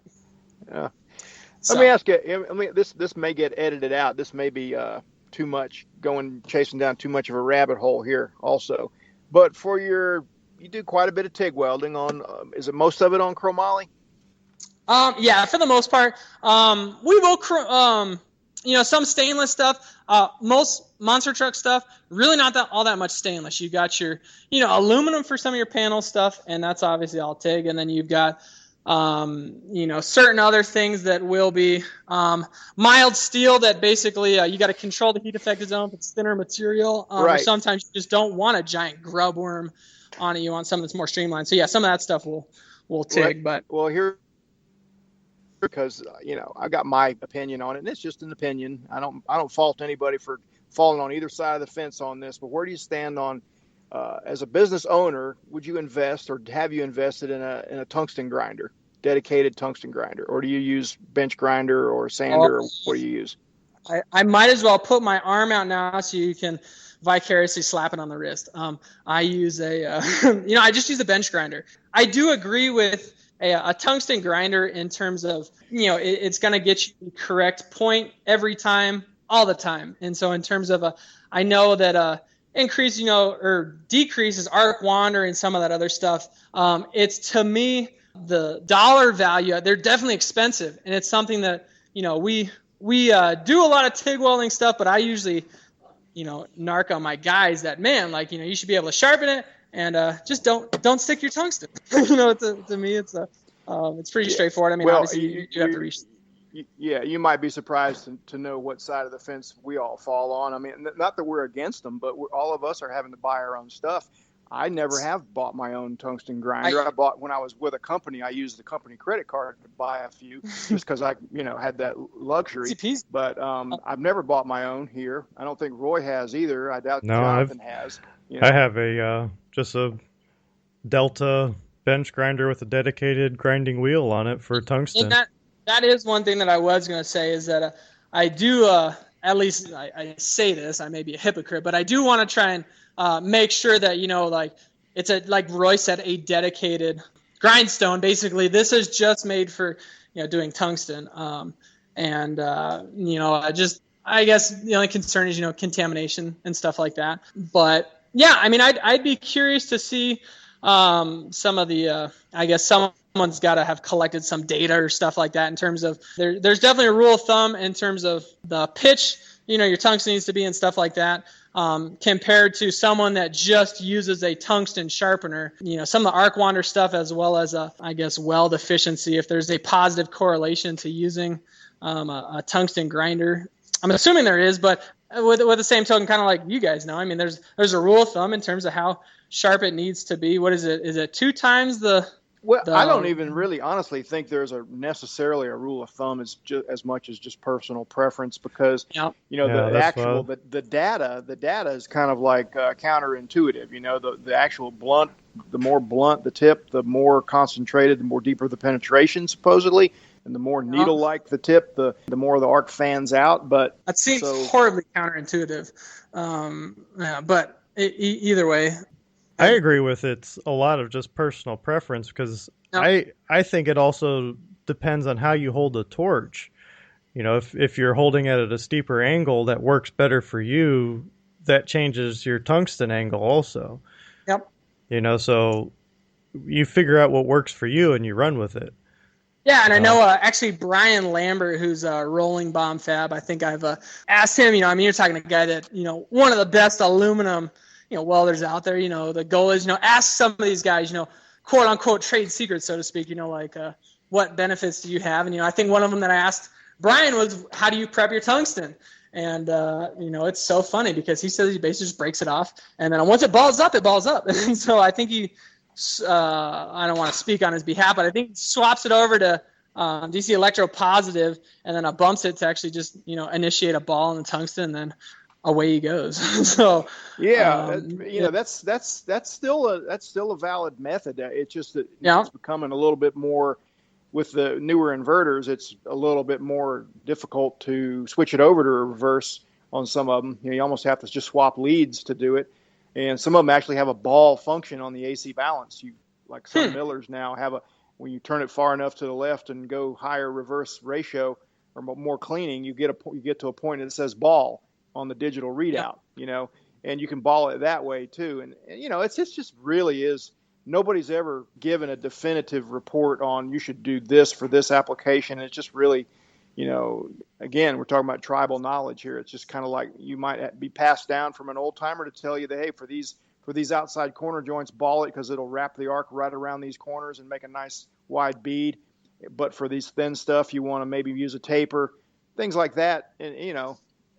Yeah. So. Let me ask you. This may get edited out. This may be too much, chasing down too much of a rabbit hole here, also. But you do quite a bit of TIG welding on. Is it most of it on chromoly? Yeah, for the most part. We will. Some stainless stuff, most monster truck stuff, really not all that much stainless. You got your, aluminum for some of your panel stuff, and that's obviously all TIG. And then you've got, certain other things that will be mild steel that basically you got to control the heat affected zone if it's thinner material. Or sometimes you just don't want a giant grub worm on it. You want something that's more streamlined. So yeah, some of that stuff will TIG. But here. Because I got my opinion on it, and it's just an opinion. I don't fault anybody for falling on either side of the fence on this. But where do you stand on, as a business owner? Would you invest, or have you invested in a tungsten grinder, dedicated tungsten grinder, or do you use bench grinder or sander, or what do you use? I might as well put my arm out now so you can vicariously slap it on the wrist. I use I just use a bench grinder. I do agree with a tungsten grinder in terms of, it's going to get you the correct point every time, all the time. And so in terms of I know that increase, or decreases arc wander and some of that other stuff. It's, to me, the dollar value, they're definitely expensive. And it's something that, we do a lot of TIG welding stuff, but I usually, narc on my guys that, man, you should be able to sharpen it. And just don't stick your tungsten. To me, it's It's pretty straightforward. I mean, Well, obviously you have to reach. Yeah, you might be surprised to know what side of the fence we all fall on. I mean, not that we're against them, but all of us are having to buy our own stuff. I never have bought my own tungsten grinder. I bought when I was with a company. I used the company credit card to buy a few, just because I, had that luxury. But I've never bought my own here. I don't think Roy has either. I doubt No, Jonathan has. I have just a Delta bench grinder with a dedicated grinding wheel on it for tungsten. And that is one thing that I was going to say is that I do, at least I say this, I may be a hypocrite, but I do want to try and make sure that, like it's like Roy said, a dedicated grindstone. Basically, this is just made for, doing tungsten. I guess the only concern is, contamination and stuff like that. But yeah, I mean, I'd be curious to see some of the, I guess someone's got to have collected some data or stuff like that in terms of there's definitely a rule of thumb in terms of the pitch, your tungsten needs to be and stuff like that, compared to someone that just uses a tungsten sharpener, some of the arc wander stuff, as well as I guess weld efficiency, if there's a positive correlation to using a tungsten grinder. I'm assuming there is, but with the same token, kind of like you guys know, I mean, there's a rule of thumb in terms of how sharp it needs to be. What is it? Is it 2 times the? Well, I don't even really honestly think there's necessarily a rule of thumb as much as just personal preference, because the data is kind of like counterintuitive. The actual blunt, the more blunt the tip, the more concentrated, the more deeper the penetration supposedly, and the more needle-like the tip, the more the arc fans out. But that seems horribly counterintuitive. But either way. I agree with it's a lot of just personal preference, because I think it also depends on how you hold the torch. If you're holding it at a steeper angle that works better for you, that changes your tungsten angle also. Yep. So you figure out what works for you and you run with it. Yeah, and I know actually Brian Lambert, who's Rolling Bomb Fab, I think I've asked him, you're talking to a guy that, one of the best aluminum welders out there. The goal is, ask some of these guys, quote unquote trade secrets, so to speak, what benefits do you have? And, I think one of them that I asked Brian was, how do you prep your tungsten? And, it's so funny because he says he basically just breaks it off. And then once it balls up, it balls up. And so I think he, I don't want to speak on his behalf, but I think he swaps it over to DC Electro Positive, and then bumps it to actually just, initiate a ball in the tungsten, and then away he goes. So that's still a valid method. It's just that it's becoming a little bit more, with the newer inverters, it's a little bit more difficult to switch it over to a reverse on some of them. You almost have to just swap leads to do it, and some of them actually have a ball function on the AC balance. Some Millers now have when you turn it far enough to the left and go higher reverse ratio or more cleaning, you get to a point that says ball on the digital readout, and you can ball it that way too. And it's just really is, nobody's ever given a definitive report on you should do this for this application. It's just really, again, we're talking about tribal knowledge here. It's just kind of like you might be passed down from an old timer to tell you that, hey, for these outside corner joints, ball it because it'll wrap the arc right around these corners and make a nice wide bead. But for these thin stuff, you want to maybe use a taper, things like that. And,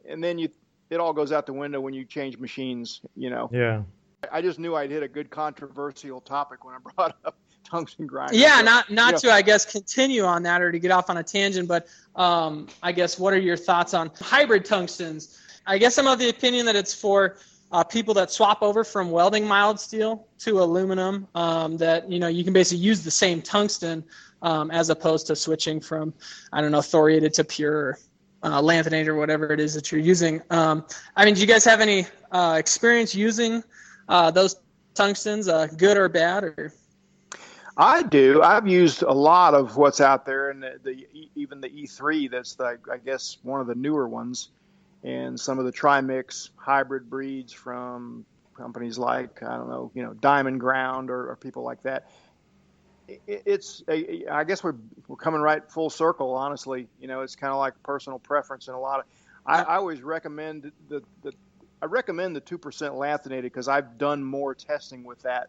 and then it all goes out the window when you change machines, Yeah. I just knew I'd hit a good controversial topic when I brought up tungsten grinders. Yeah, not to, I guess, continue on that or to get off on a tangent, but I guess what are your thoughts on hybrid tungstens? I guess I'm of the opinion that it's for people that swap over from welding mild steel to aluminum, that, you can basically use the same tungsten as opposed to switching from, I don't know, thoriated to pure lanthanated or whatever it is that you're using. Do you guys have any experience using those tungstens, good or bad? Or I do. I've used a lot of what's out there, and even the E3. That's I guess one of the newer ones, and some of the trimix hybrid breeds from companies like Diamond Ground or people like that. I guess we're coming right full circle. Honestly, it's kind of like personal preference, and a lot of. I always recommend the 2% lanthanated because I've done more testing with that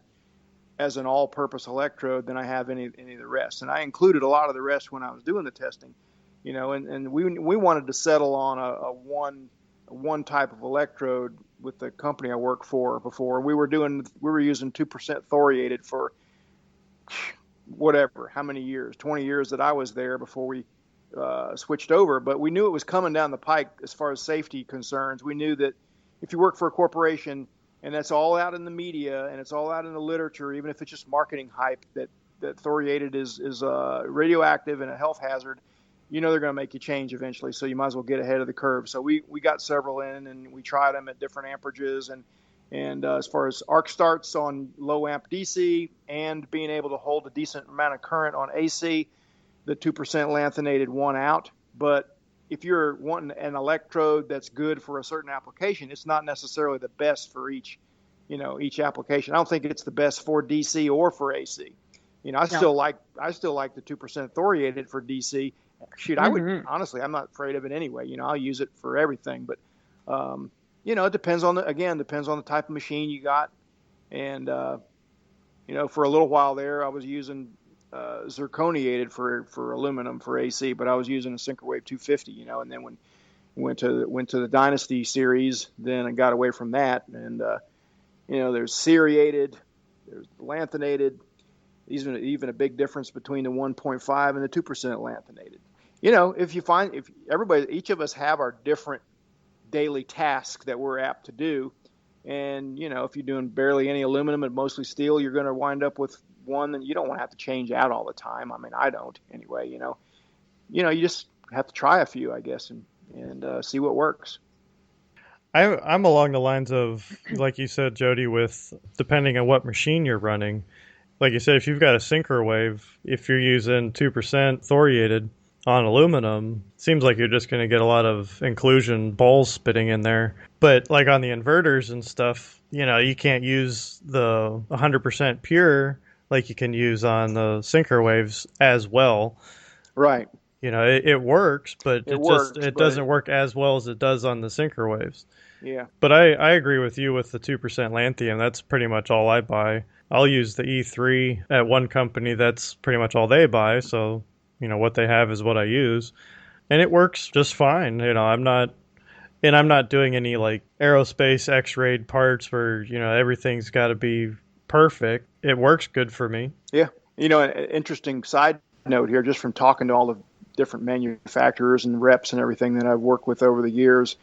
as an all-purpose electrode than I have any of the rest. And I included a lot of the rest when I was doing the testing, and we wanted to settle on a one type of electrode with the company I worked for before. We were using 2% thoriated for whatever, how many years, 20 years that I was there before we switched over. But we knew it was coming down the pike as far as safety concerns. We knew that if you work for a corporation, and that's all out in the media and it's all out in the literature, even if it's just marketing hype, that thoriated is radioactive and a health hazard, they're going to make you change eventually. So you might as well get ahead of the curve. So we got several in, and we tried them at different amperages. And as far as arc starts on low amp DC and being able to hold a decent amount of current on AC, the 2% lanthanated won out. But if you're wanting an electrode that's good for a certain application, it's not necessarily the best for each application. I don't think it's the best for DC or for AC. I still like the 2% thoriated for DC. Shoot, I would honestly, I'm not afraid of it anyway. I'll use it for everything, but it depends on the type of machine you got. And for a little while there, I was using zirconiated for aluminum for AC, but I was using a Synchrowave 250, and then when went to the Dynasty series, then I got away from that. And there's seriated, there's lanthanated, even a big difference between the 1.5 and the 2% lanthanated. Each of us have our different daily tasks that we're apt to do. And, if you're doing barely any aluminum and mostly steel, you're going to wind up with one that you don't want to have to change out all the time. I mean, I don't anyway, you just have to try a few, I guess, and see what works. I'm along the lines of, like you said, Jody, with depending on what machine you're running. Like you said, if you've got a Synchrowave, if you're using 2% thoriated on aluminum, seems like you're just going to get a lot of inclusion balls spitting in there. But like on the inverters and stuff, you can't use the 100% pure like you can use on the Synchrowaves as well. Right. It works, but it doesn't work as well as it does on the Synchrowaves. Yeah. But I agree with you with the 2% lanthanum. That's pretty much all I buy. I'll use the E3 at one company. That's pretty much all they buy. So, what they have is what I use. And it works just fine. I'm not doing any like aerospace X-rayed parts where, everything's got to be perfect. It works good for me. Yeah. An interesting side note here, just from talking to all the different manufacturers and reps and everything that I've worked with over the years,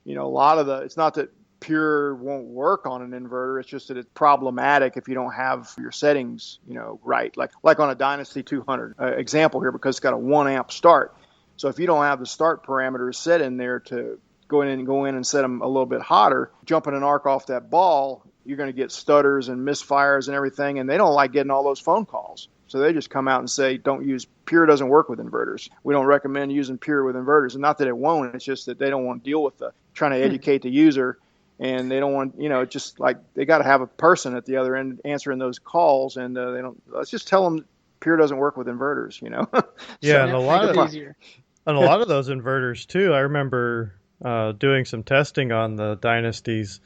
a lot of it's not that pure won't work on an inverter. It's just that it's problematic if you don't have your settings, right. Like on a Dynasty 200 example here, because it's got a 1 amp start. So if you don't have the start parameters set in there to go in and set them a little bit hotter, jumping an arc off that ball, you're going to get stutters and misfires and everything. And they don't like getting all those phone calls. So they just come out and say, pure doesn't work with inverters. We don't recommend using pure with inverters. And not that it won't, it's just that they don't want to deal with trying to educate the user. And they don't want, just like they got to have a person at the other end answering those calls. And let's just tell them pure doesn't work with inverters, Yeah. And a lot of those inverters too, I remember doing some testing on the Dynasties.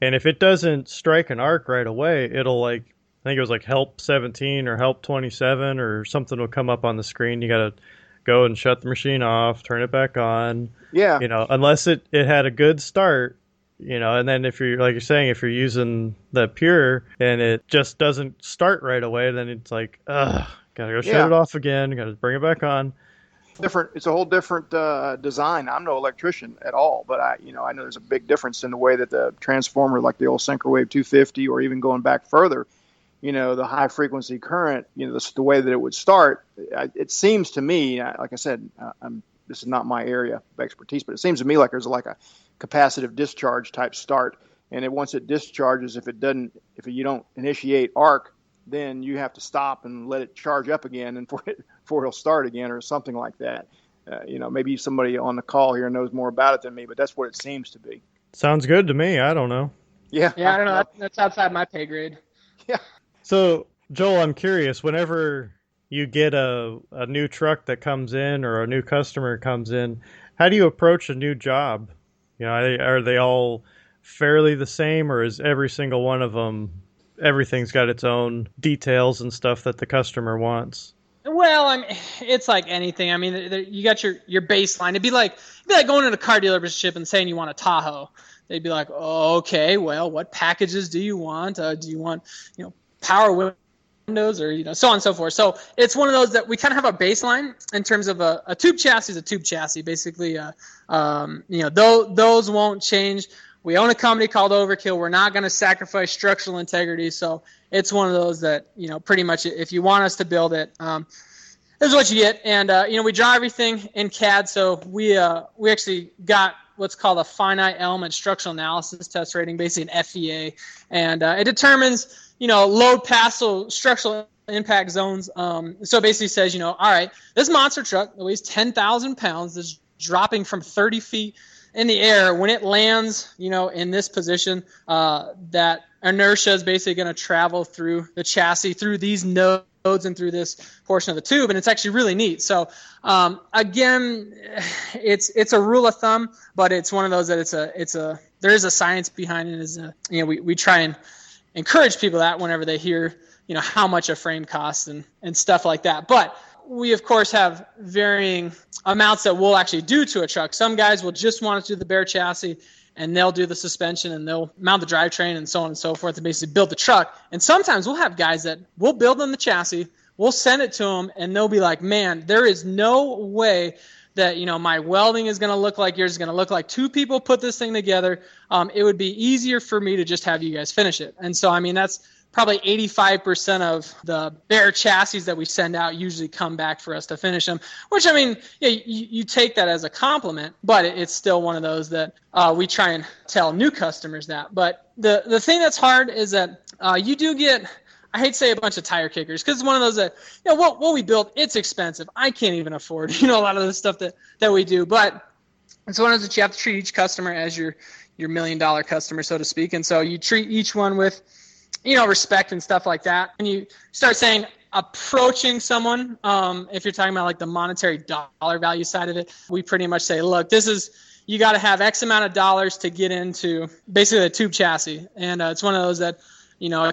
And if it doesn't strike an arc right away, it'll I think it was like help 17 or help 27 or something will come up on the screen. You got to go and shut the machine off, turn it back on. Yeah. Unless it had a good start, and then if you're, like you're saying, if you're using the pure and it just doesn't start right away, then it's like, gotta go shut it off again, gotta bring it back on. It's a whole different design. I'm no electrician at all, but I know there's a big difference in the way that the transformer, like the old Synchrowave 250, or even going back further, the high frequency current, the way that it would start. It seems to me, like I said, this is not my area of expertise, but it seems to me like there's like a capacitive discharge type start, and once it discharges, if you don't initiate arc, then you have to stop and let it charge up again, and before it'll start again, or something like that. Maybe somebody on the call here knows more about it than me, but that's what it seems to be. Sounds good to me. I don't know. Yeah. Yeah, I don't know. That's outside my pay grade. Yeah. So, Joel, I'm curious, whenever you get a new truck that comes in or a new customer comes in, how do you approach a new job? Are they all fairly the same, or is every single one of them everything's got its own details and stuff that the customer wants. Well, I mean, it's like anything. I mean, you got your baseline. It'd be like going to a car dealership and saying you want a Tahoe. They'd be like, oh, okay, well, what packages do you want? Do you want, power windows, or so on and so forth. So it's one of those that we kind of have a baseline in terms of a tube chassis is a tube chassis. Basically, those won't change. We own a company called Overkill. We're not going to sacrifice structural integrity. So it's one of those that, pretty much if you want us to build it, this is what you get. And, we draw everything in CAD. So we actually got what's called a finite element structural analysis test rating, basically an FEA. And it determines, load pass, so structural impact zones. So it basically says, all right, this monster truck that weighs 10,000 pounds is dropping from 30 feet in the air. When it lands, in this position, that inertia is basically going to travel through the chassis, through these nodes and through this portion of the tube. And it's actually really neat. So, again, it's a rule of thumb, but it's one of those that there is a science behind it. We try and encourage people that whenever they hear, how much a frame costs and stuff like that. But we, of course, have varying amounts that we'll actually do to a truck. Some guys will just want to do the bare chassis, and they'll do the suspension, and they'll mount the drivetrain and so on and so forth and basically build the truck. And sometimes we'll have guys that we'll build them the chassis, we'll send it to them, and they'll be like, man, there is no way that, my welding is going to look like yours is going to look like. Two people put this thing together. It would be easier for me to just have you guys finish it. And so, I mean, that's probably 85% of the bare chassis that we send out usually come back for us to finish them, which, I mean, you take that as a compliment, but it's still one of those that we try and tell new customers that. But the thing that's hard is that you do get, I hate to say a bunch of tire kickers, because it's one of those that, what we build, it's expensive. I can't even afford, a lot of the stuff that we do. But it's one of those that you have to treat each customer as your $1 million customer, so to speak. And so you treat each one with, respect and stuff like that. And you start saying, approaching someone, if you're talking about like the monetary dollar value side of it, we pretty much say, look, you got to have X amount of dollars to get into basically a tube chassis. And it's one of those that,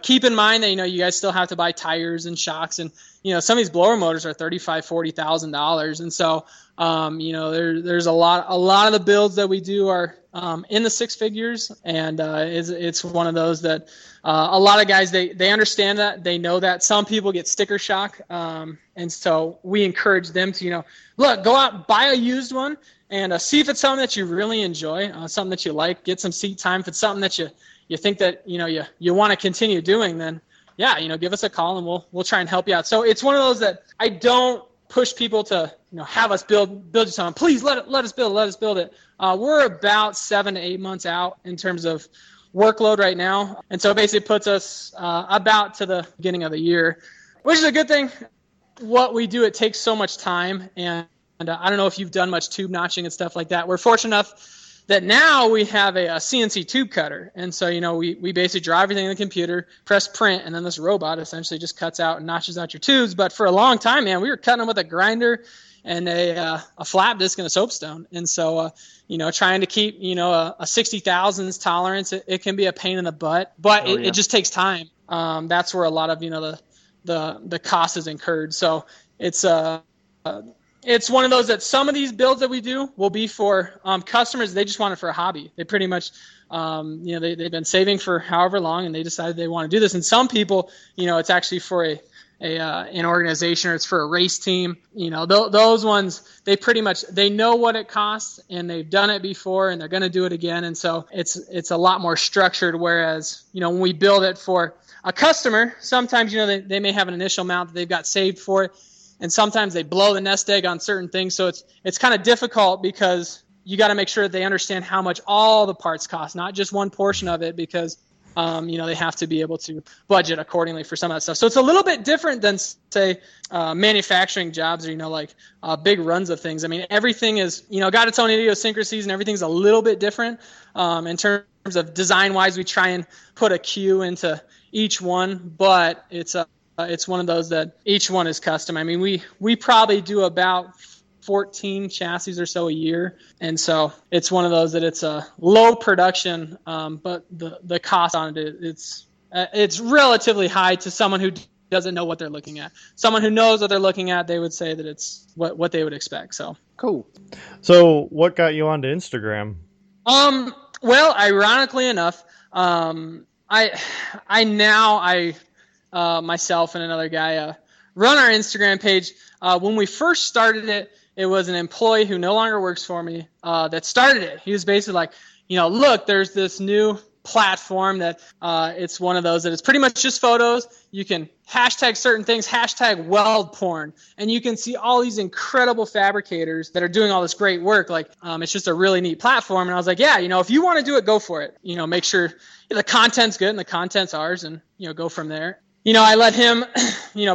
keep in mind that, you guys still have to buy tires and shocks. And, some of these blower motors are $35,000, $40,000. And so, there's a lot of the builds that we do are in the six figures. And it's one of those that a lot of guys, they understand that. They know that. Some people get sticker shock. And so we encourage them to, look, go out, buy a used one and see if it's something that you really enjoy, something that you like, get some seat time. If it's something that you think that, you want to continue doing, then yeah, give us a call and we'll try and help you out. So it's one of those that I don't push people to, have us build you something. Please let us build it. We're about 7 to 8 months out in terms of workload right now. And so it basically puts us about to the beginning of the year, which is a good thing. What we do, it takes so much time. And I don't know if you've done much tube notching and stuff like that. We're fortunate enough that now we have a CNC tube cutter. And so, we basically draw everything in the computer, press print, and then this robot essentially just cuts out and notches out your tubes. But for a long time, man, we were cutting them with a grinder and a flap disc and a soapstone. And so, trying to keep, a 60 thousandths tolerance, it can be a pain in the butt, but it just takes time. That's where a lot of, the cost is incurred. So it's one of those that some of these builds that we do will be for customers. They just want it for a hobby. They pretty much, they've been saving for however long and they decided they want to do this. And some people, it's actually for an organization or it's for a race team. Those ones, they know what it costs and they've done it before and they're going to do it again. And so it's a lot more structured. Whereas, when we build it for a customer, sometimes, they may have an initial amount that they've got saved for it. And sometimes they blow the nest egg on certain things. So it's kind of difficult because you got to make sure that they understand how much all the parts cost, not just one portion of it, because, they have to be able to budget accordingly for some of that stuff. So it's a little bit different than, say, manufacturing jobs or, big runs of things. I mean, everything is, got its own idiosyncrasies and everything's a little bit different. In terms of design-wise, we try and put a queue into each one, but it's one of those that each one is custom. I mean, we probably do about 14 chassis or so a year. And so it's one of those that it's a low production, but the cost on it, it's relatively high to someone who doesn't know what they're looking at. Someone who knows what they're looking at, they would say that it's what they would expect. So Cool. So what got you onto Instagram? Well, ironically enough, I myself and another guy run our Instagram page. When we first started it, it was an employee who no longer works for me that started it. He was basically like, look, there's this new platform that it's one of those that it's pretty much just photos. You can hashtag certain things, hashtag weld porn, and you can see all these incredible fabricators that are doing all this great work. Like it's just a really neat platform. And I was like, yeah, if you want to do it, go for it. Make sure the content's good and the content's ours, and go from there. I let him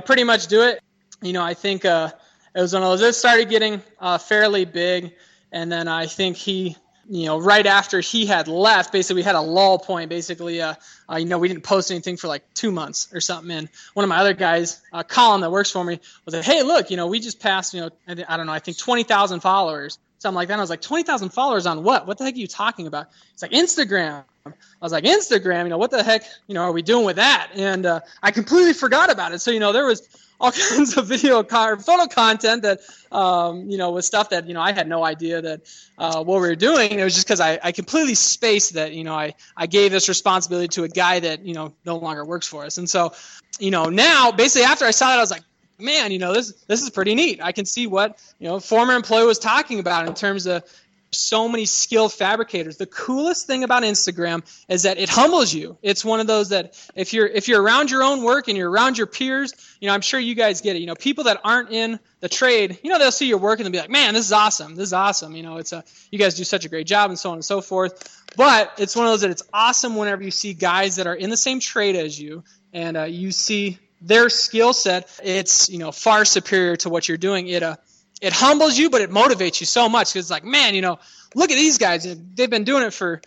pretty much do it. I think it was one of those that started getting fairly big, and then I think he right after he had left, basically we had a lull point. Basically, we didn't post anything for like 2 months or something. And one of my other guys, Colin, that works for me, was like, hey, look, we just passed, I don't know, I think 20,000 followers, something like that. And I was like, 20,000 followers on what? What the heck are you talking about? It's like Instagram. I was like, Instagram, what the heck, are we doing with that? And I completely forgot about it. So, there was all kinds of photo content that, was stuff that, I had no idea that what we were doing. It was just because I completely spaced that, I gave this responsibility to a guy that, no longer works for us. And so, now basically after I saw that, I was like, man, this is pretty neat. I can see what, former employee was talking about in terms of so many skilled fabricators. The coolest thing about Instagram is that it humbles you. It's one of those that if you're around your own work and you're around your peers, I'm sure you guys get it. People that aren't in the trade, they'll see your work and they'll be like, man, this is awesome. This is awesome. You guys do such a great job, and so on and so forth. But it's one of those that it's awesome whenever you see guys that are in the same trade as you, and you see their skill set. It's, far superior to what you're doing. It humbles you, but it motivates you so much, because it's like, man, look at these guys. They've been doing it for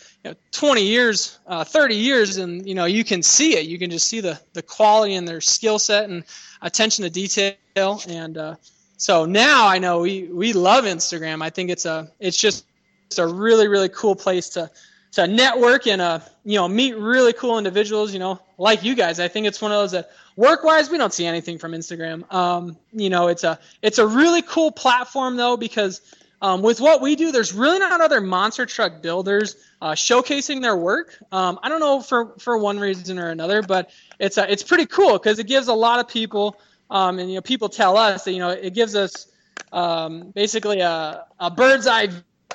20 years, 30 years, and, you can see it. You can just see the quality in their skill set and attention to detail. And so now I know we love Instagram. I think it's just a really, really cool place to network and, meet really cool individuals, like you guys. I think it's one of those that work-wise, we don't see anything from Instagram. It's a really cool platform, though, because with what we do, there's really not other monster truck builders showcasing their work. I don't know for one reason or another, but it's pretty cool because it gives a lot of people, and people tell us that it gives us basically a bird's eye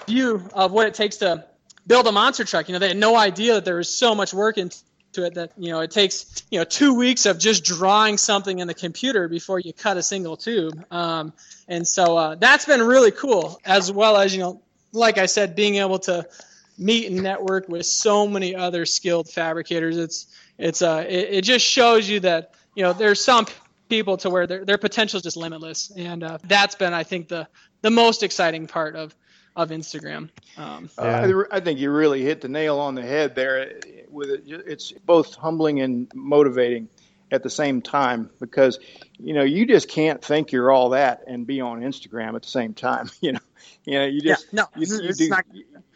view of what it takes to build a monster truck. They had no idea that there was so much work into it, that it takes 2 weeks of just drawing something in the computer before you cut a single tube. And so that's been really cool, as well as like I said, being able to meet and network with so many other skilled fabricators. It just shows you that there's some people to where their potential is just limitless, and that's been, I think, the most exciting part of Instagram. I think you really hit the nail on the head there with it. It's both humbling and motivating at the same time, because you just can't think you're all that and be on Instagram at the same time. You just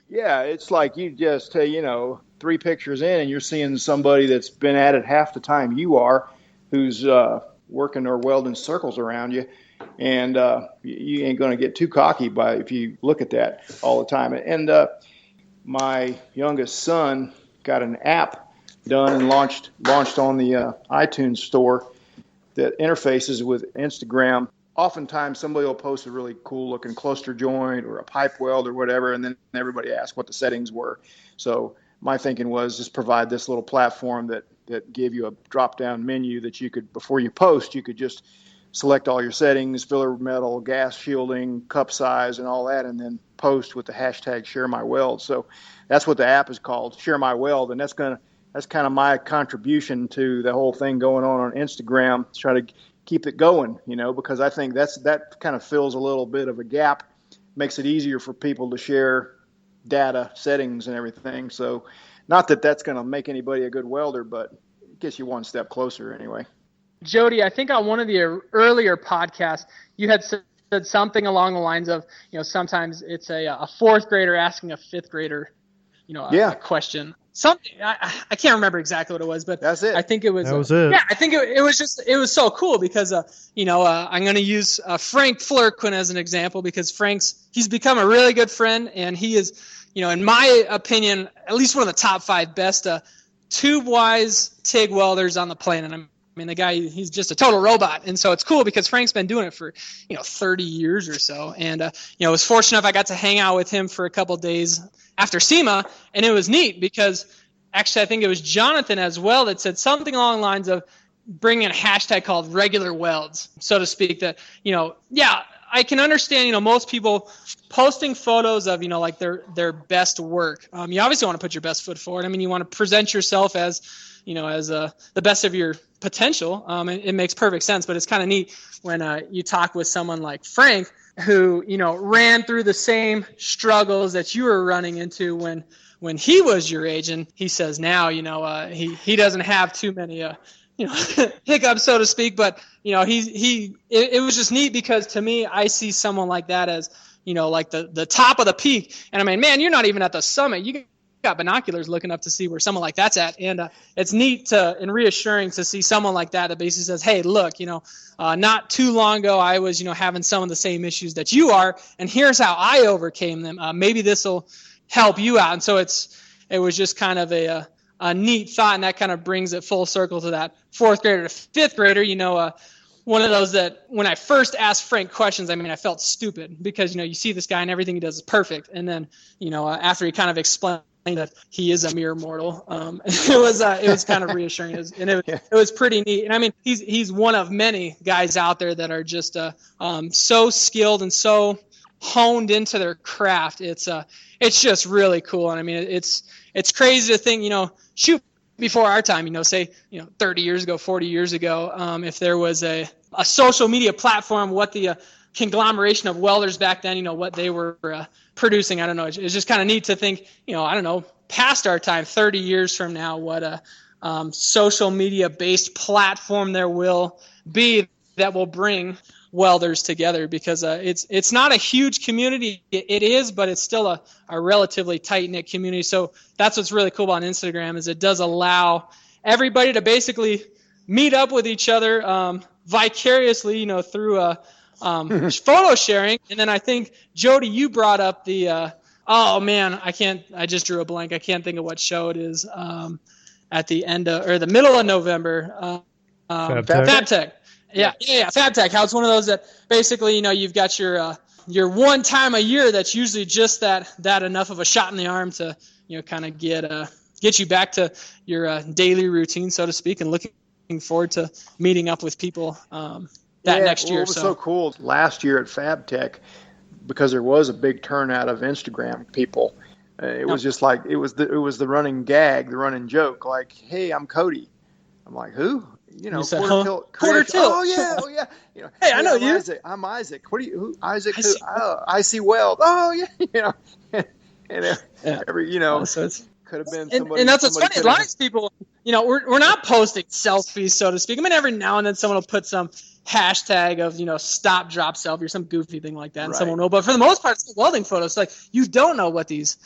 it's like you just 3 pictures in and you're seeing somebody that's been at it half the time you are, who's working or welding circles around you. And you ain't going to get too cocky if you look at that all the time. And my youngest son got an app done and launched on the iTunes store that interfaces with Instagram. Oftentimes somebody will post a really cool looking cluster joint or a pipe weld or whatever, and then everybody asks what the settings were. So my thinking was just provide this little platform that gave you a drop down menu that you could, before you post, you could just select all your settings, filler metal, gas shielding, cup size, and all that, and then post with the hashtag Share My Weld. So that's what the app is called, Share My Weld, and that's kind of my contribution to the whole thing going on Instagram, to try to keep it going, because I think that kind of fills a little bit of a gap, makes it easier for people to share data, settings, and everything. So not that that's going to make anybody a good welder, but it gets you one step closer anyway. Jody, I think on one of the earlier podcasts, you had said something along the lines of, sometimes it's a 4th grader asking a 5th grader, a question. something. I can't remember exactly what it was, but That's it. I think it was. That was it. Yeah, I think it was so cool because I'm going to use Frank Flurquin as an example because he's become a really good friend, and he is, in my opinion, at least one of the top 5 best tube-wise TIG welders on the planet. I mean, the guy, he's just a total robot. And so it's cool because Frank's been doing it for, 30 years or so. And, I was fortunate enough I got to hang out with him for a couple of days after SEMA. And it was neat because actually I think it was Jonathan as well that said something along the lines of bringing a hashtag called regular welds, so to speak, that, I can understand, most people posting photos of, like their best work. You obviously want to put your best foot forward. I mean, you want to present yourself as, as the best of your potential. It makes perfect sense, but it's kind of neat when you talk with someone like Frank, who, ran through the same struggles that you were running into when he was your age. And he says now, he doesn't have too many, hiccups, so to speak, but it was just neat because to me, I see someone like that as, like the top of the peak. And I mean, man, you're not even at the summit. You got binoculars looking up to see where someone like that's at. And it's neat and reassuring to see someone like that basically says, hey, look, not too long ago, I was, having some of the same issues that you are. And here's how I overcame them. Maybe this will help you out. And so it was just kind of a neat thought, and that kind of brings it full circle to that 4th grader to 5th grader. One of those that when I first asked Frank questions, I mean, I felt stupid because, you see this guy and everything he does is perfect. And then, after he kind of explained that he is a mere mortal, it was kind of reassuring, and it was pretty neat. And I mean, he's one of many guys out there that are just so skilled and so honed into their craft. It's just really cool. And I mean, it's crazy to think, shoot, before our time, say, 30 years ago, 40 years ago, if there was a social media platform, what the conglomeration of welders back then, what they were producing, I don't know. It's just kind of neat to think, I don't know, past our time, 30 years from now, what a social media based platform there will be that will bring welders together, because it's not a huge community. It is, but it's still a relatively tight-knit community. So that's what's really cool about Instagram, is it does allow everybody to basically meet up with each other vicariously, through photo sharing. And then I think, Jody, you brought up the I just drew a blank. I can't think of what show it is at the end of, or the middle of November. FabTech. Yeah, FabTech. How it's one of those that basically, you've got your one time a year that's usually just that enough of a shot in the arm to, kind of get you back to your daily routine, so to speak, and looking forward to meeting up with people next year. It was so cool last year at FabTech because there was a big turnout of Instagram people. It was just like it was the running gag, the running joke. Like, hey, I'm Cody. I'm like, who? Quarter tilt. Oh yeah. Hey, I know you. I'm Isaac. What are you? Who? Isaac. Who? I see Weld. Oh yeah. And every so it's could have been somebody. And that's what's funny. A lot of people, we're not posting selfies, so to speak. I mean, every now and then someone will put some hashtag of stop drop selfie or some goofy thing like that, and someone will. But for the most part, it's welding photos. Like, you don't know what these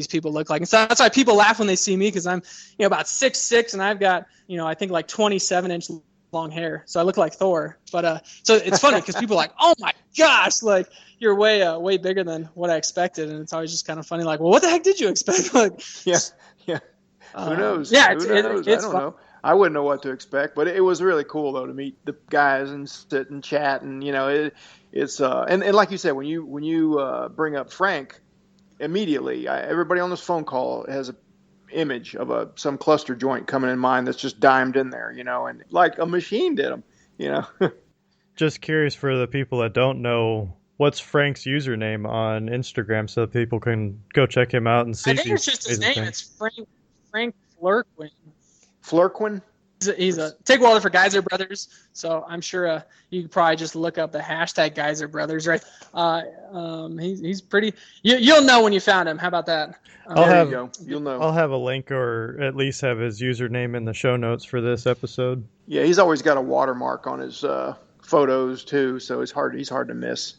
people look like, and so that's why people laugh when they see me, because I'm about 6'6", and I've got I think like 27-inch long hair, so I look like Thor. But so it's funny because people are like, oh my gosh, like, you're way bigger than what I expected, and it's always just kind of funny. Like, well, what the heck did you expect? Like, yeah. Who knows? Yeah, Who knows? I don't know. I wouldn't know what to expect, but it was really cool though to meet the guys and sit and chat, and it's and like you said, when you bring up Frank, immediately everybody on this phone call has a image of some cluster joint coming in mind that's just dimed in there, and like a machine did them, Just curious for the people that don't know, what's Frank's username on Instagram so that people can go check him out and see. I think it's just his name. It's Frank Flurquin. Flurquin? He's a TIG welder for Geyser Brothers, so I'm sure you could probably just look up the hashtag Geyser Brothers, right? He's pretty. You'll know when you found him. How about that? You'll know. I'll have a link, or at least have his username in the show notes for this episode. Yeah, he's always got a watermark on his photos too, so he's hard to miss.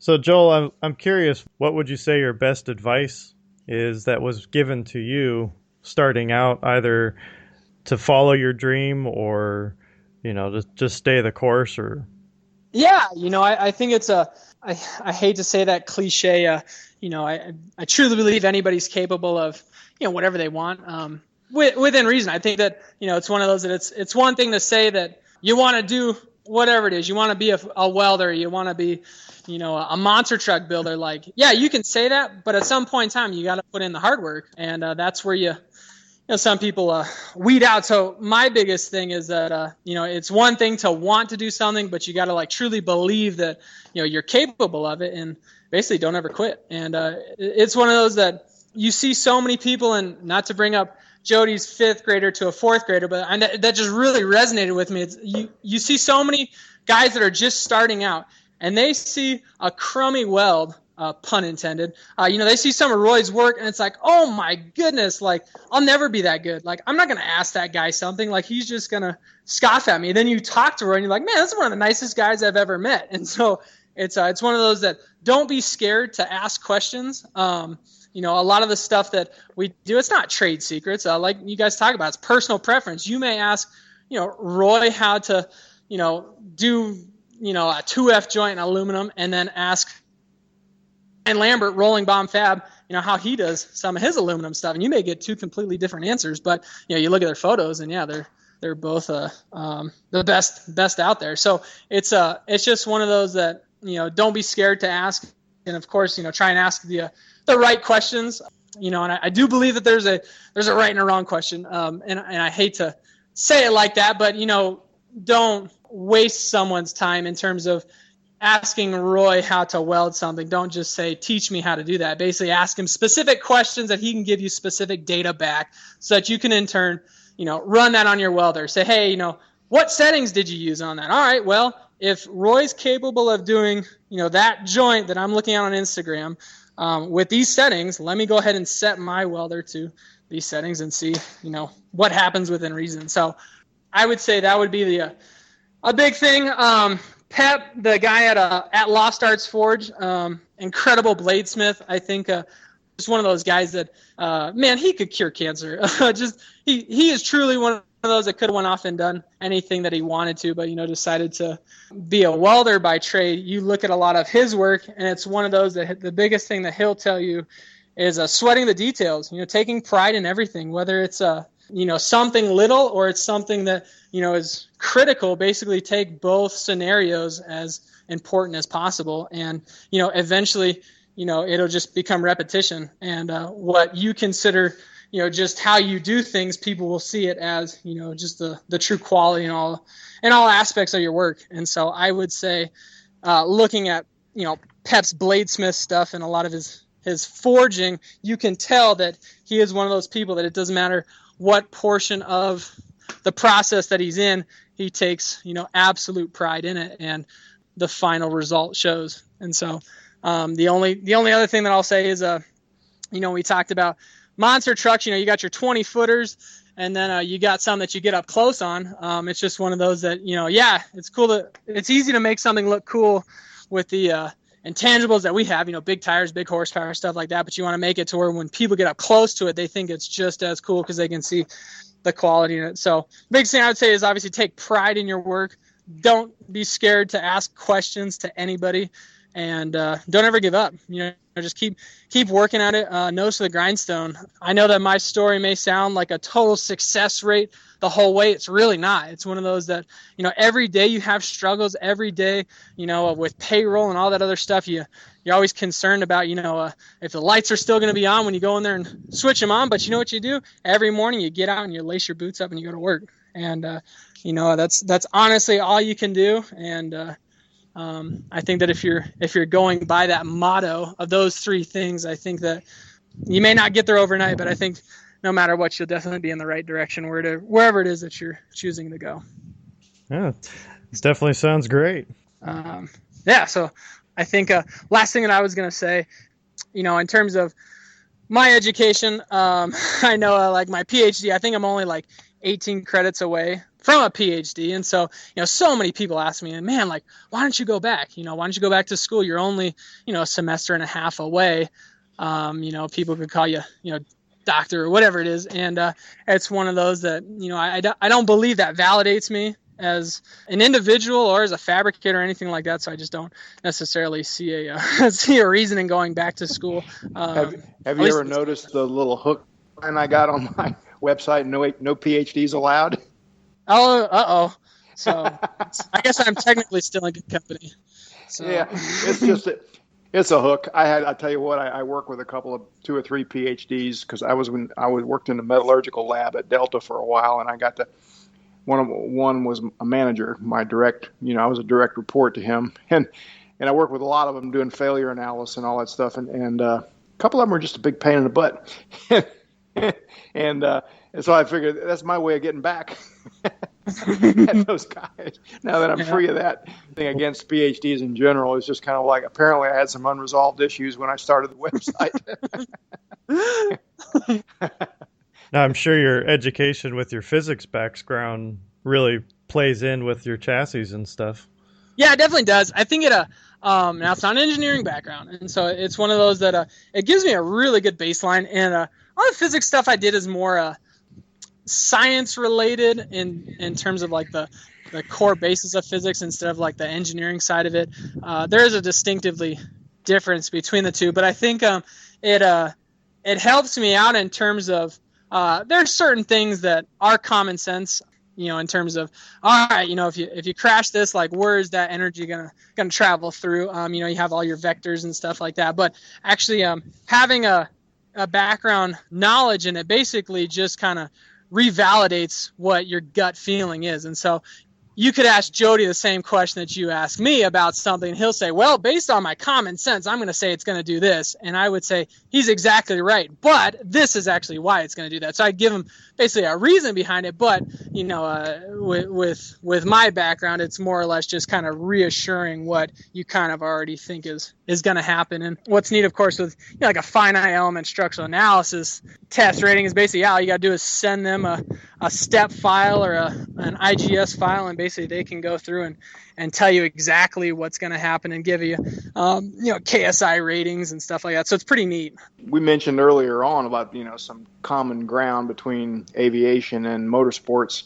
So Joel, I'm curious, what would you say your best advice that was given to you starting out, either to follow your dream or, just stay the course? Or Yeah, I think it's I hate to say that cliche, I truly believe anybody's capable of, whatever they want, within reason. I think that, it's one of those that it's one thing to say that you want to do whatever it is. You want to be a welder, you want to be, a monster truck builder. Like, yeah, you can say that, but at some point in time, you got to put in the hard work. And that's where some people weed out. So my biggest thing is that, it's one thing to want to do something, but you got to like truly believe that, you're capable of it, and basically don't ever quit. And it's one of those that you see so many people, and not to bring up Jody's fifth grader to a fourth grader, but that just really resonated with me. It's you see so many guys that are just starting out, and they see a crummy weld, pun intended. They see some of Roy's work, and it's like, oh my goodness, like, I'll never be that good. Like, I'm not going to ask that guy something. Like, he's just going to scoff at me. Then you talk to Roy, and you're like, man, this is one of the nicest guys I've ever met. And so it's one of those that don't be scared to ask questions. A lot of the stuff that we do, it's not trade secrets. Like you guys talk about, it's personal preference. You may ask, Roy how to, do, a 2F joint in aluminum, and then ask and Lambert, Rolling Bomb Fab, how he does some of his aluminum stuff, and you may get two completely different answers. But you look at their photos, and yeah, they're both the best out there. So it's just one of those that don't be scared to ask, and of course try and ask the right questions. And I do believe that there's a right and a wrong question, and I hate to say it like that, but don't waste someone's time in terms of asking Roy how to weld something. Don't just say, teach me how to do that. Basically ask him specific questions that he can give you specific data back, so that you can in turn, run that on your welder. Say, hey, what settings did you use on that? All right, well, if Roy's capable of doing, that joint that I'm looking at on Instagram, with these settings, let me go ahead and set my welder to these settings and see, what happens within reason. So I would say that would be a big thing. Pep, the guy at Lost Arts Forge, incredible bladesmith. I think just one of those guys that, man, he could cure cancer. He is truly one of those that could have went off and done anything that he wanted to, but decided to be a welder by trade. You look at a lot of his work, and it's one of those that the biggest thing that he'll tell you is sweating the details. Taking pride in everything, whether it's something little or it's something that is critical. Basically take both scenarios as important as possible, and eventually it'll just become repetition, and what you consider just how you do things, people will see it as just the true quality in all aspects of your work. And so I would say looking at Pep's bladesmith stuff and a lot of his forging, you can tell that he is one of those people that it doesn't matter what portion of the process that he's in, he takes, absolute pride in it, and the final result shows. And so the only other thing that I'll say is, we talked about monster trucks, you got your 20 footers, and then you got some that you get up close on. It's just one of those that, it's cool it's easy to make something look cool with the intangibles that we have, big tires, big horsepower, stuff like that. But you want to make it to where when people get up close to it, they think it's just as cool because they can see the quality in it. So the biggest thing I would say is obviously take pride in your work. Don't be scared to ask questions to anybody, and don't ever give up. Just keep working at it. Nose to the grindstone. I know that my story may sound like a total success rate the whole way. It's really not. It's one of those that, every day you have struggles. Every day, with payroll and all that other stuff, you're always concerned about, if the lights are still going to be on when you go in there and switch them on. But you know what you do? Every morning you get out and you lace your boots up and you go to work. And, that's honestly all you can do. And, I think that if you're going by that motto of those three things, I think that you may not get there overnight, but I think no matter what, you'll definitely be in the right direction wherever it is that you're choosing to go. Yeah, this definitely sounds great. So I think last thing that I was going to say, in terms of my education, I know like my PhD, I think I'm only like 18 credits away from a PhD. And so, so many people ask me, man, like, why don't you go back? Why don't you go back to school? You're only, a semester and a half away. People could call you, doctor or whatever it is. And it's one of those that, I don't believe that validates me as an individual or as a fabricator or anything like that. So I just don't necessarily see a reason in going back to school. Have you ever noticed the little hook line I got on my website? No PhDs allowed. Oh, so I guess I'm technically still in good company. So. Yeah, it's a hook. I tell you what, I work with a couple of 2 or 3 PhDs because I worked in the metallurgical lab at Delta for a while, and I got to one was a manager, I was a direct report to him, and I worked with a lot of them doing failure analysis and all that stuff, and a couple of them were just a big pain in the butt, and so I figured that's my way of getting back at those guys. Now that I'm free of that thing against PhDs in general, it's just kind of like, apparently I had some unresolved issues when I started the website. Now, I'm sure your education with your physics background really plays in with your chassis and stuff. Yeah, it definitely does. I think now it's not an engineering background, and so it's one of those that it gives me a really good baseline. And all the physics stuff I did is more science related in terms of like the core basis of physics instead of like the engineering side of it. There is a distinctively difference between the two, but I think it helps me out in terms of there's certain things that are common sense, in terms of, all right, if you crash this, like, where is that energy gonna travel through? You have all your vectors and stuff like that, but actually having a background knowledge in it basically just kind of revalidates what your gut feeling is. And so you could ask Jody the same question that you ask me about something. He'll say, well, based on my common sense, I'm going to say it's going to do this. And I would say, he's exactly right, but this is actually why it's going to do that. So I give him basically a reason behind it. But, with my background, it's more or less just kind of reassuring what you kind of already think is going to happen. And what's neat, of course, with like a finite element structural analysis test rating is basically, all you got to do is send them a step file or an IGS file, and basically they can go through and tell you exactly what's going to happen and give you, KSI ratings and stuff like that. So it's pretty neat. We mentioned earlier on about, some common ground between aviation and motorsports.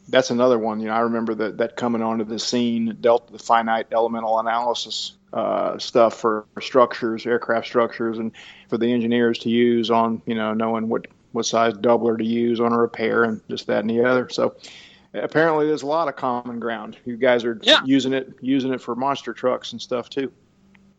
That's another one. I remember that coming onto the scene, the finite elemental analysis stuff for structures, aircraft structures, and for the engineers to use on, knowing what size doubler to use on a repair and just that and the other. So apparently there's a lot of common ground. You guys are using it for monster trucks and stuff too.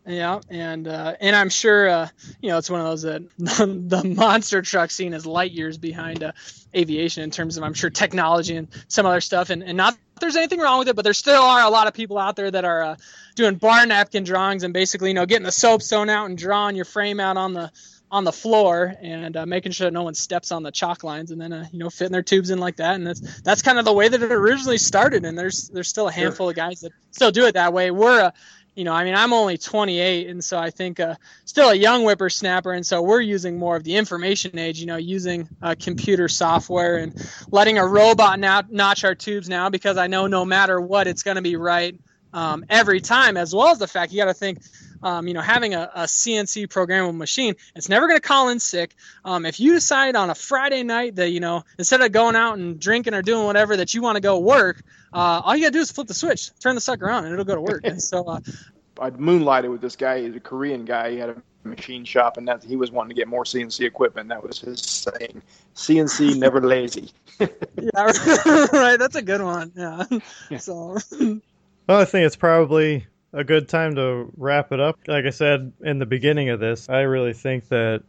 Yeah, and I'm sure it's one of those that the monster truck scene is light years behind aviation in terms of, I'm sure, technology and some other stuff. And not that there's anything wrong with it, but there still are a lot of people out there that are doing bar napkin drawings and basically getting the soapstone out and drawing your frame out on the floor and making sure that no one steps on the chalk lines, and then fitting their tubes in like that. And that's kind of the way that it originally started. And there's still a handful of guys that still do it that way. We're I'm only 28, and so I think still a young whippersnapper, and so we're using more of the information age, using computer software and letting a robot notch our tubes now, because I know no matter what, it's going to be right every time, as well as the fact you got to think, having a CNC programmable machine, it's never going to call in sick. If you decide on a Friday night that, instead of going out and drinking or doing whatever, that you want to go work, all you got to do is flip the switch, turn the sucker on, and it'll go to work. And so I moonlighted with this guy. He's a Korean guy. He had a machine shop, and he was wanting to get more CNC equipment. That was his saying. CNC never lazy. Yeah, right. That's a good one. Yeah. So. Well, I think it's probably a good time to wrap it up. Like I said in the beginning of this, I really think that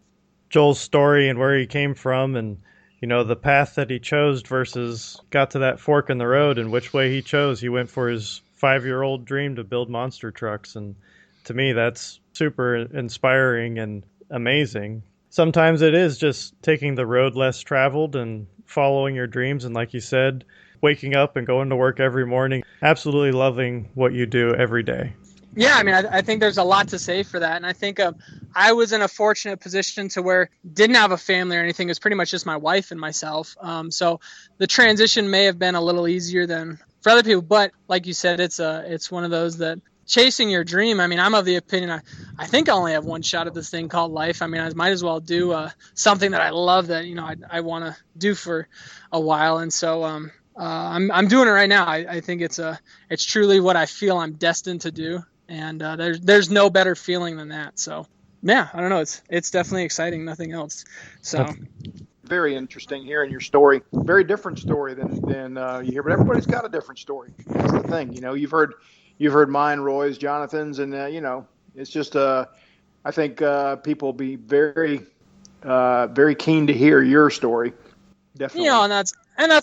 Joel's story and where he came from and, the path that he chose versus got to that fork in the road and which way he chose. He went for his 5-year-old dream to build monster trucks. And to me, that's super inspiring and amazing. Sometimes it is just taking the road less traveled and following your dreams. And like you said, waking up and going to work every morning, absolutely loving what you do every day. Yeah, I think there's a lot to say for that. And I think I was in a fortunate position to where didn't have a family or anything. It was pretty much just my wife and myself. So the transition may have been a little easier than for other people. But like you said, it's one of those that chasing your dream. I mean, I'm of the opinion I think I only have one shot at this thing called life. I mean, I might as well do something that I love that, you know, I want to do for a while. And so I'm doing it right now. I think it's truly what I feel I'm destined to do. And there's no better feeling than that. So yeah, I don't know. It's definitely exciting. Nothing else. So. Very interesting hearing your story. Very different story than you hear, but everybody's got a different story. That's the thing. You know, you've heard mine, Roy's, Jonathan's, and you know, it's just I think people will be very very keen to hear your story. Definitely. You know, and that's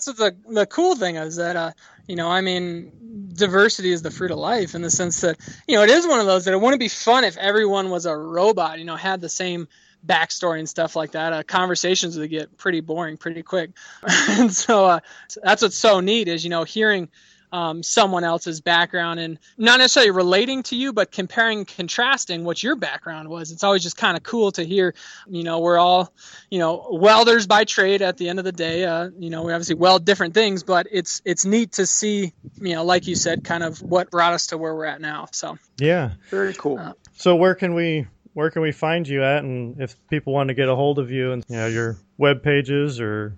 what the cool thing is that you know, I mean, diversity is the fruit of life in the sense that, you know, it is one of those that it wouldn't be fun if everyone was a robot, you know, had the same backstory and stuff like that. Conversations would get pretty boring pretty quick. And so that's what's so neat is, you know, hearing someone else's background and not necessarily relating to you, but comparing and contrasting what your background was. It's always just kind of cool to hear, you know, we're all, you know, welders by trade at the end of the day. You know, we obviously weld different things, but it's neat to see, you know, like you said, kind of what brought us to where we're at now. So yeah, very cool. So where can we find you at, and if people want to get a hold of you and, you know, your web pages or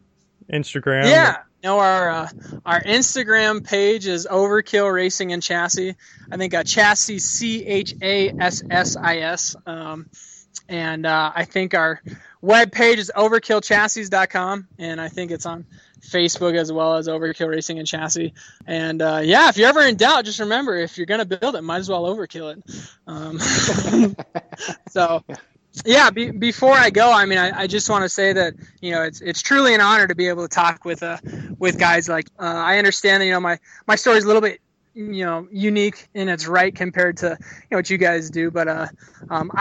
Instagram? Yeah. No, our Instagram page is Overkill Racing and Chassis. I think chassis CHASSIS. And I think our web page is overkillchassis.com, and I think it's on Facebook as well as Overkill Racing and Chassis. And yeah, if you're ever in doubt, just remember, if you're going to build it, might as well overkill it. So yeah, before I go, I mean, I just want to say that, you know, it's truly an honor to be able to talk with guys like, I understand that, you know, my story is a little bit, you know, unique in its right compared to, you know, what you guys do, but I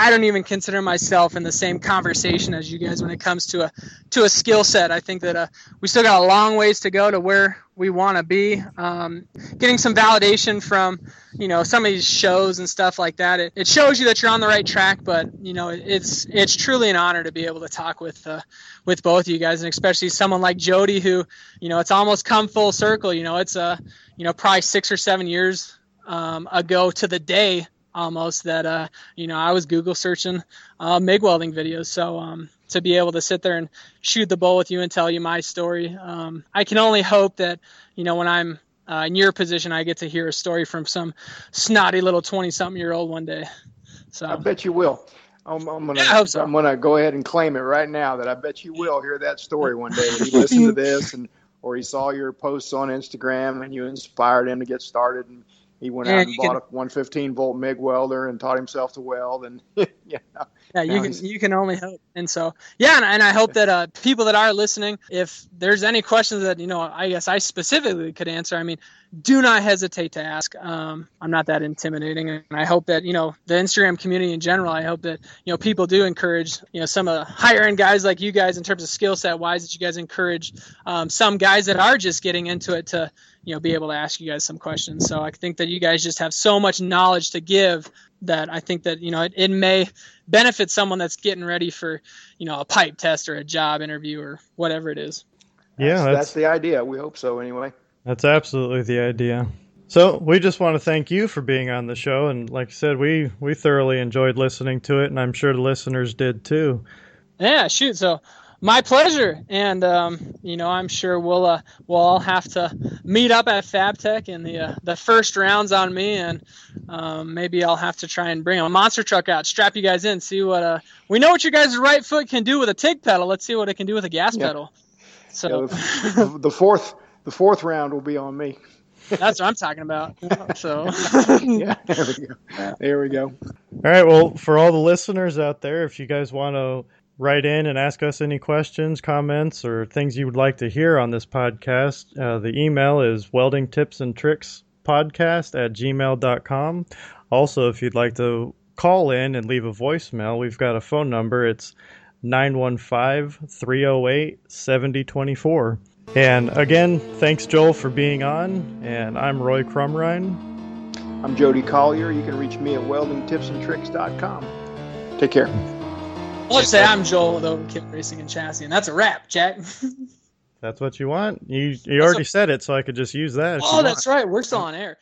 don't even consider myself in the same conversation as you guys when it comes to a skill set. I think that we still got a long ways to go to where we want to be. Getting some validation from, you know, some of these shows and stuff like that, it shows you that you're on the right track. But, you know, it's truly an honor to be able to talk with both of you guys, and especially someone like Jody, who, you know, it's almost come full circle. You know, it's you know, probably 6 or 7 years ago to the day almost that you know, I was Google searching MIG welding videos. So to be able to sit there and shoot the bull with you and tell you my story, I can only hope that, you know, when I'm in your position, I get to hear a story from some snotty little 20-something-year-old one day. So I bet you will. I'm gonna go ahead and claim it right now that I bet you will hear that story one day when you listen to this, or he saw your posts on Instagram and you inspired him to get started, and he went out and bought a 115-volt MIG welder and taught himself to weld. And you can only hope. And so, yeah, and I hope that people that are listening, if there's any questions that, you know, I guess I specifically could answer, I mean, do not hesitate to ask. I'm not that intimidating, and I hope that, you know, the Instagram community in general, I hope that, you know, people do encourage, you know, some of the higher end guys like you guys in terms of skill set wise, that you guys encourage some guys that are just getting into it to, you know, be able to ask you guys some questions. So I think that you guys just have so much knowledge to give that I think that, you know, it may benefit someone that's getting ready for, you know, a pipe test or a job interview or whatever it is. Yeah, that's the idea. We hope so anyway. That's absolutely the idea. So we just want to thank you for being on the show. And like I said, we thoroughly enjoyed listening to it, and I'm sure the listeners did too. Yeah, shoot. So my pleasure. And, you know, I'm sure we'll all have to meet up at FabTech, and the first round's on me, and maybe I'll have to try and bring a monster truck out, strap you guys in, see what we know what your guys' right foot can do with a TIG pedal. Let's see what it can do with a gas pedal. So the fourth round will be on me. That's what I'm talking about. So yeah, there we go. All right. Well, for all the listeners out there, if you guys want to write in and ask us any questions, comments, or things you would like to hear on this podcast, the email is weldingtipsandtrickspodcast@gmail.com. Also, if you'd like to call in and leave a voicemail, we've got a phone number. It's 915-308-7024. And again, thanks, Joel, for being on. And I'm Roy Crumrine. I'm Jody Collier. You can reach me at weldingtipsandtricks.com. Take care. Let's say I'm Joel with Overkill Racing and Chassis, and that's a wrap, Jack. That's what you want? You already said it, so I could just use that. Oh, that's right. We're still on air.